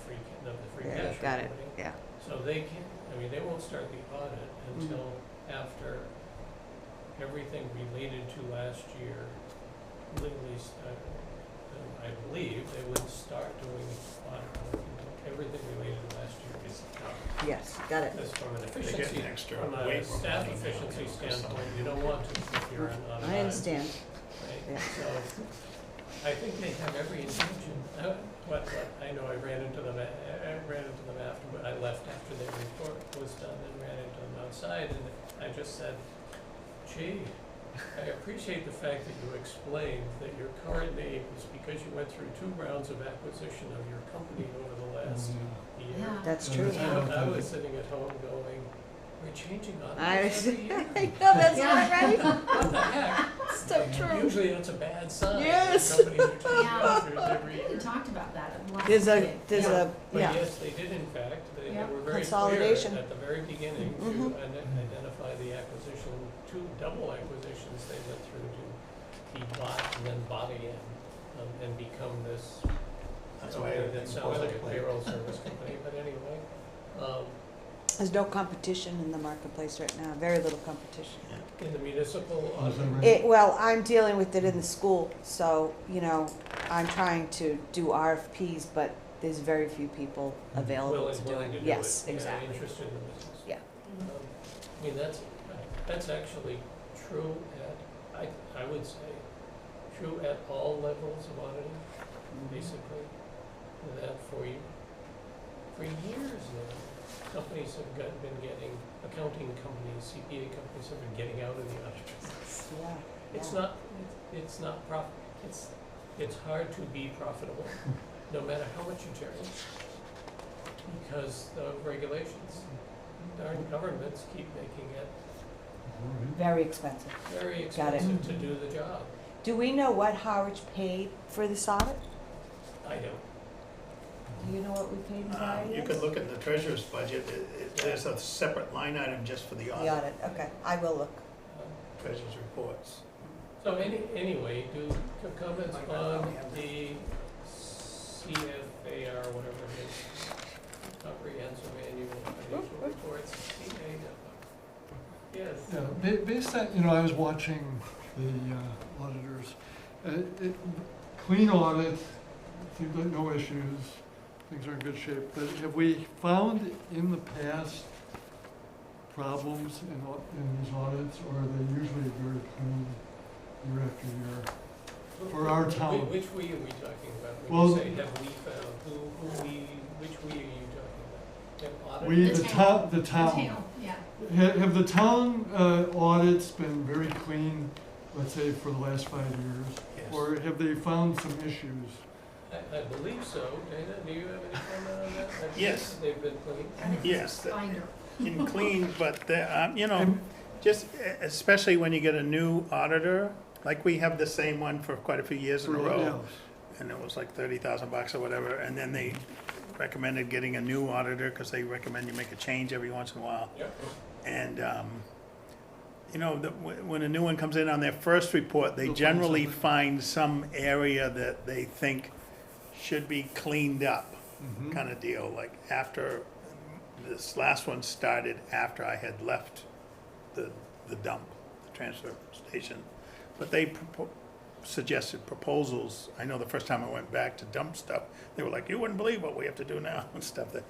free Yeah, cash got it, reporting. yeah. So they can't, I mean, they won't start the audit until after everything related to last year, at least, I believe, they would start doing audit work until everything related to last year is done. Yes, got it. Because from an They get efficiency, an extra from a waiver staff money now, efficiency you know, 'cause standpoint, you don't want to if you're on I understand. right? Yeah. So, I think they have every intention, what, I know I ran into them after, I left after their report was done and ran into them outside, and I just said, gee, I appreciate the fact that you explained that your current name is because you went through 2 rounds of acquisition of your company over the last year. Yeah. That's Yeah, true. that's- I was sitting at home going, we're changing I auditors every year. know, that's Yeah. not right. What the heck? So true. Usually that's a bad sign. when Yes. Companies are changing Yeah. auditors every We year. talked about that at the last There's meeting. there's Yeah. a, But yeah, yes, they did in fact, they Yeah. were very clear Consolidation. at the very beginning to Mhm. identify the acquisition, 2 double acquisitions they went through to be bought and then bought again, and become this That's why company that everything sounds like a boilerplate. payroll service company, but anyway. there's no competition in the marketplace right now, very little competition. In the municipal Oh, is that audit, right? Well, I'm dealing with it in the school, so, you know, I'm trying to do RFPs, but there's very few people available to do willing to it. do it. Yes, Yeah, exactly. interested in the business. Yeah. I mean, that's actually true at, I would say, true at all levels of auditing, basically. That for years now, companies have been getting, accounting companies, CPA companies have been getting out of the audit business. Yeah, It's yeah. not it's hard to be profitable, no matter how much you charge, because of regulations. Our governments keep making it Very expensive. very Got it. expensive to do the job. Do we know what Harwich paid for this audit? I don't. Do you know what we paid in prior years? You could look at the treasurer's budget, there's a separate line item just for the The audit, audit, okay, I will look. treasurer's reports. So anyway, do comments on the CFAR, whatever it is, Comprehensive Annual Financial Reports, CA. Yes. Yeah, based on, I was watching the auditors, clean audit, seems like no issues, things are in good shape, but have we found in the past problems in these audits, or are they usually very clean year after year? For our town. Which we are we talking about? Well- When you say have we found, which we We, The the town. town, the town. Yeah. Have the town audits been very clean, let's say, for the last 5 years? Yes. Or have they found some issues? I believe so. Dana, do you have any comment on that? I believe Yes. They've been clean. And it's Yes, a binder. in clean, but, you know, And- just especially when you get a new auditor, like we have the same one for quite a few years in a row. And it was like $30,000 or whatever, and then they recommended getting a new auditor, because they recommend you make a change every once in a while. Yep. And, you know, when a new one comes in on their first report, they They'll find generally something. find some area that they think should be cleaned up, Mhm. kind of deal. Like after, this last one started after I had left the dump, the transfer station. But they suggested proposals. I know the first time I went back to dump stuff, they were like, you wouldn't believe what we have to do now and stuff that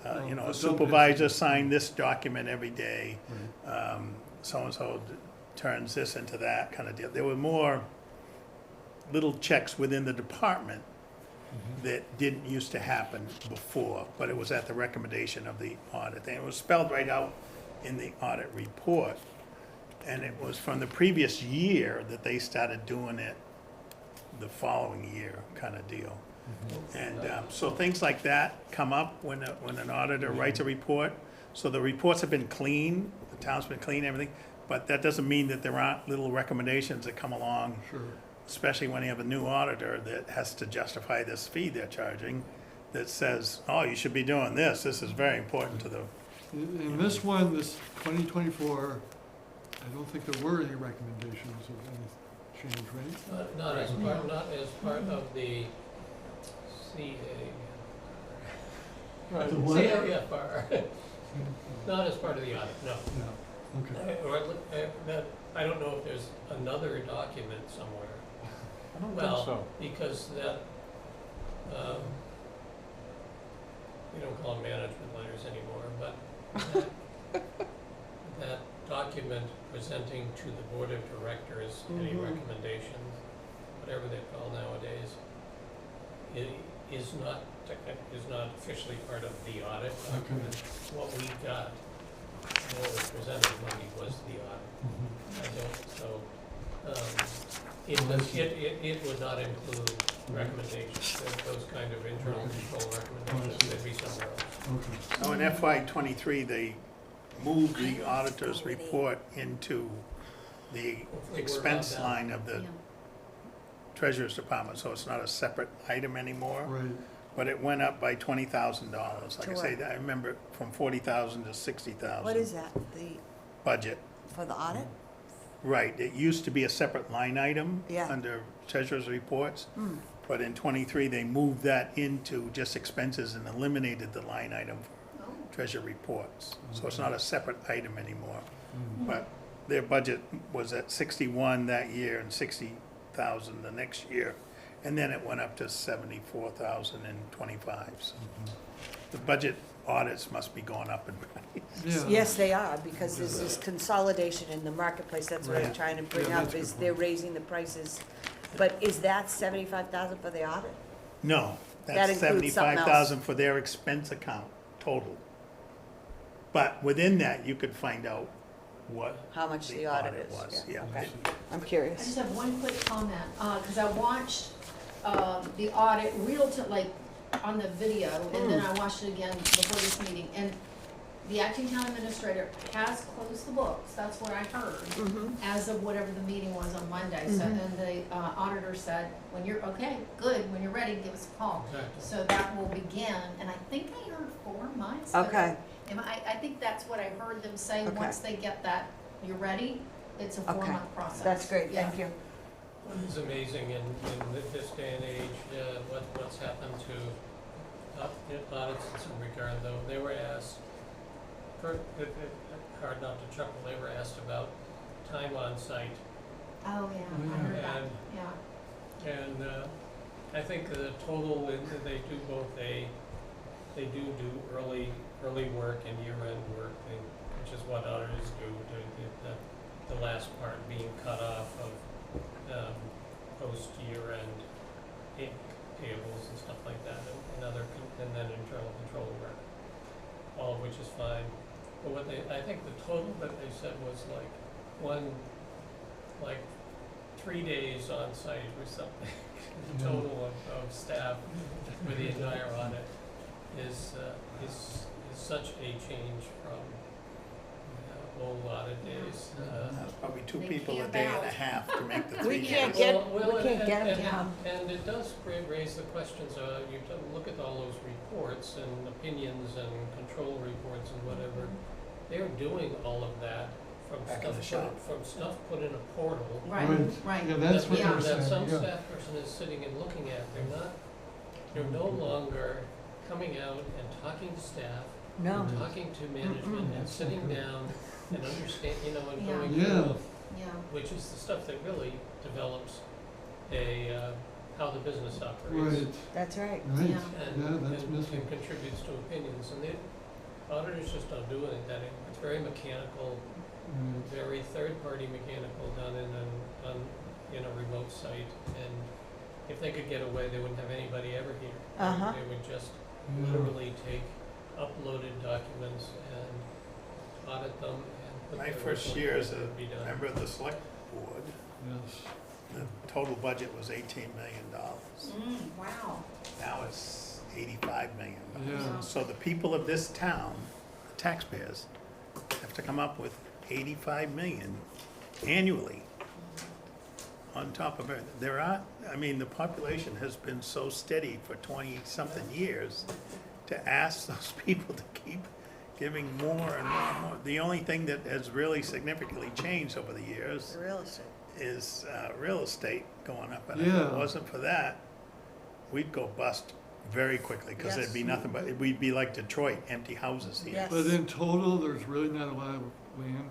Oh, you know, the a dump supervisor is- signed this document every day. Right. So-and-so turns this into that kind of deal. There were more little checks within the department that didn't used to happen before, but it was at the recommendation of the audit. And it was spelled right out in the audit report. And it was from the previous year that they started doing it the following year, kind of deal. And so things like that come up when an auditor writes a report. So the reports have been clean, the town's been clean, everything, but that doesn't mean that there aren't little recommendations that come along, Sure. especially when you have a new auditor that has to justify this fee they're charging, that says, oh, you should be doing this, this is very important to the, In this one, this 2024, I don't think there were any recommendations of any change, right? Not as part of the CA. The what? CAFR. Not as part of the audit, no. No, okay. I don't know if there's another document somewhere. I don't think Well, so. because that, we don't call them management letters anymore, but that document presenting to the board of directors any recommendations, whatever they're called nowadays, is not officially part of the audit document. What we got, what was presented when he was the audit. I don't, so, it would not include recommendations, those kind of internal control recommendations, they'd be somewhere else. Okay. so in FY '23, they moved the auditor's report into the Hopefully we're expense not down. line of the Yeah. treasurer's department, so it's not a separate item anymore. Right. But it went up by $20,000. Like I To say, what? I remember from 40,000 to 60,000. What is that, Budget. for the audit? Right, it used to be a separate line item Yeah. under treasurer's reports, Hmm. but in '23, they moved that into just expenses and eliminated the line item Oh. for treasurer reports. So it's not a separate item anymore. Mm. But their budget was at 61 that year and 60,000 the next year. And then it went up to 74,000 in '25. So the budget audits must be going up in price. Yeah. Yes, they are, because there's this consolidation in the marketplace, that's what I'm Right. trying to bring Yeah, up, that's a is good they're point. raising the prices. But is that 75,000 for the audit? No, That that's includes something else. 75,000 for their expense account total. But within that, you could find out what How much the the audit audit is? was, yeah. Okay, I'm I just curious. have one quick comment, because I watched the audit like on the video, and then I watched it again before this meeting, and the acting town administrator has closed the books, that's what I heard, Mhm. as of whatever the meeting was on Monday, so, Mhm. and the auditor said, when you're, okay, good, when you're ready, give us a call. Exactly. So that will begin, and I think I heard 4 months. but Okay, I think that's what I heard them say, Okay. once they get that, you're ready, it's a Okay. 4-month process. that's great, Yeah. thank you. It's amazing in this day and age, what's happened to audits in some regard, though. They were asked, hard not to chuckle, they were asked about time on site. Oh, yeah, I heard that, And, yeah. and I think the total, they do both they do early work and year-end work, which is what auditors do, the last part being cut off of post-year-end payables and stuff like that, and then internal control work. all of which is fine. But what they, I think the total that they said was like 3 days on site or something. The total of staff for the entire audit is such a change from a whole lot of days. That's probably two They people a camp day and out. a half to make the We 3 can't days. get- Well, we can't and- get 'em to and- come. And it does raise the questions, you look at all those reports and opinions and control reports and whatever. They're doing all of that Back in the shop. from stuff put in a portal. Right, right. Yeah, that's what Yeah. they're That some saying, yeah. staff person is sitting and looking at. They're no longer coming out and talking to staff, No. talking to management and sitting down and understand, and Yeah. going Yeah. through, Yeah, which is the stuff that really develops how the business operates. Right, That's right. right, Yeah. yeah, that's missing. And contributes to opinions, and the auditors just don't do it that, it's very mechanical, Right. very third-party mechanical, done in a remote site, and if they could get away, they wouldn't have anybody ever here. Uh-huh. They would just Yeah. literally take uploaded documents and audit them and put My their first report year where as it a would be done. member of the select board, Yes. the total budget was $18 million. wow. Now it's $85 million. Yeah. So the people of this town, the taxpayers, have to come up with $85 million annually on top of it. The population has been so steady for 20-something years to ask those people to keep giving more and more and more. The only thing that has really significantly changed over the years The real estate. is real estate going up. And if Yeah. it wasn't for that, we'd go bust very quickly, because there'd be Yes. nothing but, we'd be like Detroit, empty houses here. Yes. But in total, there's really not a lot of land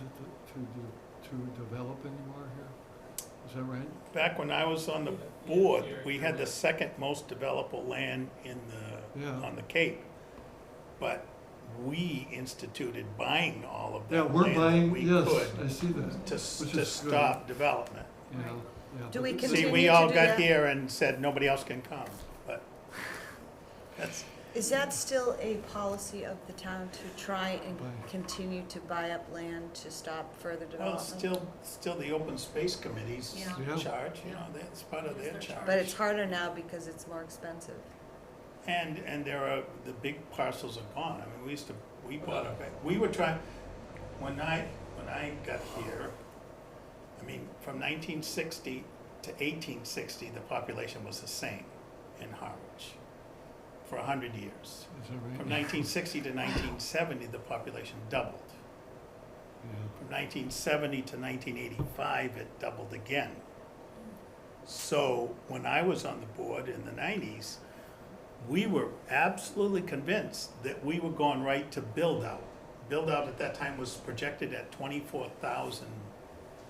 to develop anymore here? Is that right? Back when I was on the board, we had the second most developable land Yeah. on the Cape. But we instituted buying all of Yeah, that we're land that buying, we yes, could I see that, to, which to is good. stop development. Yeah, yeah. Do we but- continue See, we to all do got that? here and said nobody else can come, but that's, Is that still a policy of the town to try and Buy. continue to buy up land to stop further well, development? still the open space committee's Yeah. Yeah. charge, that's part of their charge. But it's harder now because it's more expensive. And the big parcels are gone. I mean, we bought up, we were trying, when I got here, from 1960 to 1860, the population was the same in Harwich for 100 years. Is that right? From 1960 to 1970, the population doubled. Yeah. From 1970 to 1985, it doubled again. So when I was on the board in the 90s, we were absolutely convinced that we were going right to build out. Build out at that time was projected at 24,000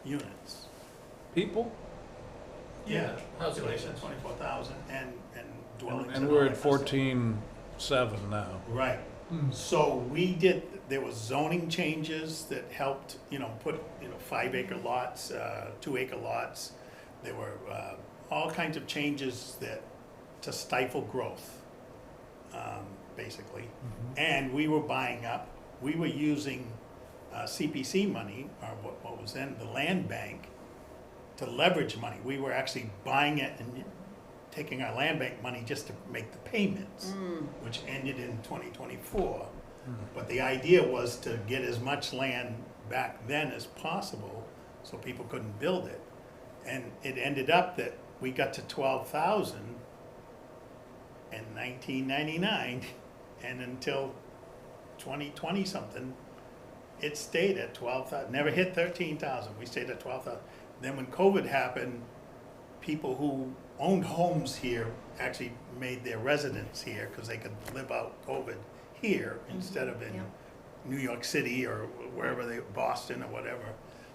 units. People? Yeah, Housing population units. 24,000 and dwellings. And all we're that at kind of stuff. 14.7 now. Right. Mm. So there was zoning changes that helped, put, 5-acre lots, 2-acre lots. There were all kinds of changes to stifle growth, basically. Mhm. And we were buying up, we were using CPC money, or what was then the land bank, to leverage money. We were actually buying it and taking our land bank money just to make the payments, which ended in 2024. But the idea was to get as much land back then as possible so people couldn't build it. And it ended up that we got to 12,000 in 1999, and until 2020 something, it stayed at 12,000, never hit 13,000, we stayed at 12,000. Then when COVID happened, people who owned homes here actually made their residence here because they could live out COVID here instead of in Yeah. New York City or wherever Boston or whatever.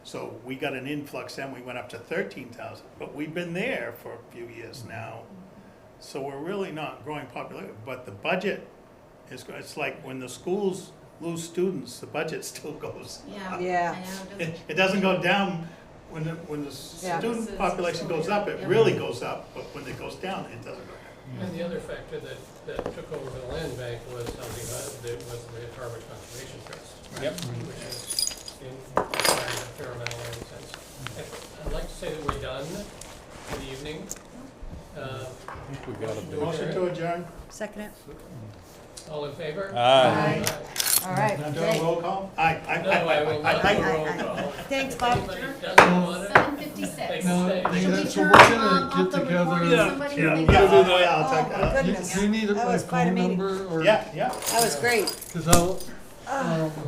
So we got an influx then, we went up to 13,000, but we've been there for a few years now. So we're really not growing popularity, but the budget it's like when the schools lose students, the budget still goes Yeah. up. Yeah. I know, doesn't It doesn't go down when the Yeah. student population goes up, it really goes up, but when it goes down, it doesn't go down. And the other factor that took over the land bank was something that was the Harwich Conservation Trust. Yep. Which is requiring a fair amount of land sense. I'd like to say that we're done for the evening. I think we got a bit. Motion to adjourn? Second it. All in favor? Aye. All right, Now do great. a roll call? Aye. No, I will not do a roll Aye. call. Thanks, Bob. Anybody doesn't want it? 7:56. No, Stay. they- Should we so turn we're gonna off get the together. recording? Yeah, Somebody yeah, think yeah, about it? I'll take Oh, that. my Do goodness. you need That my was quite a phone meeting. number or? Yeah, yeah. That was great. Cause I'll,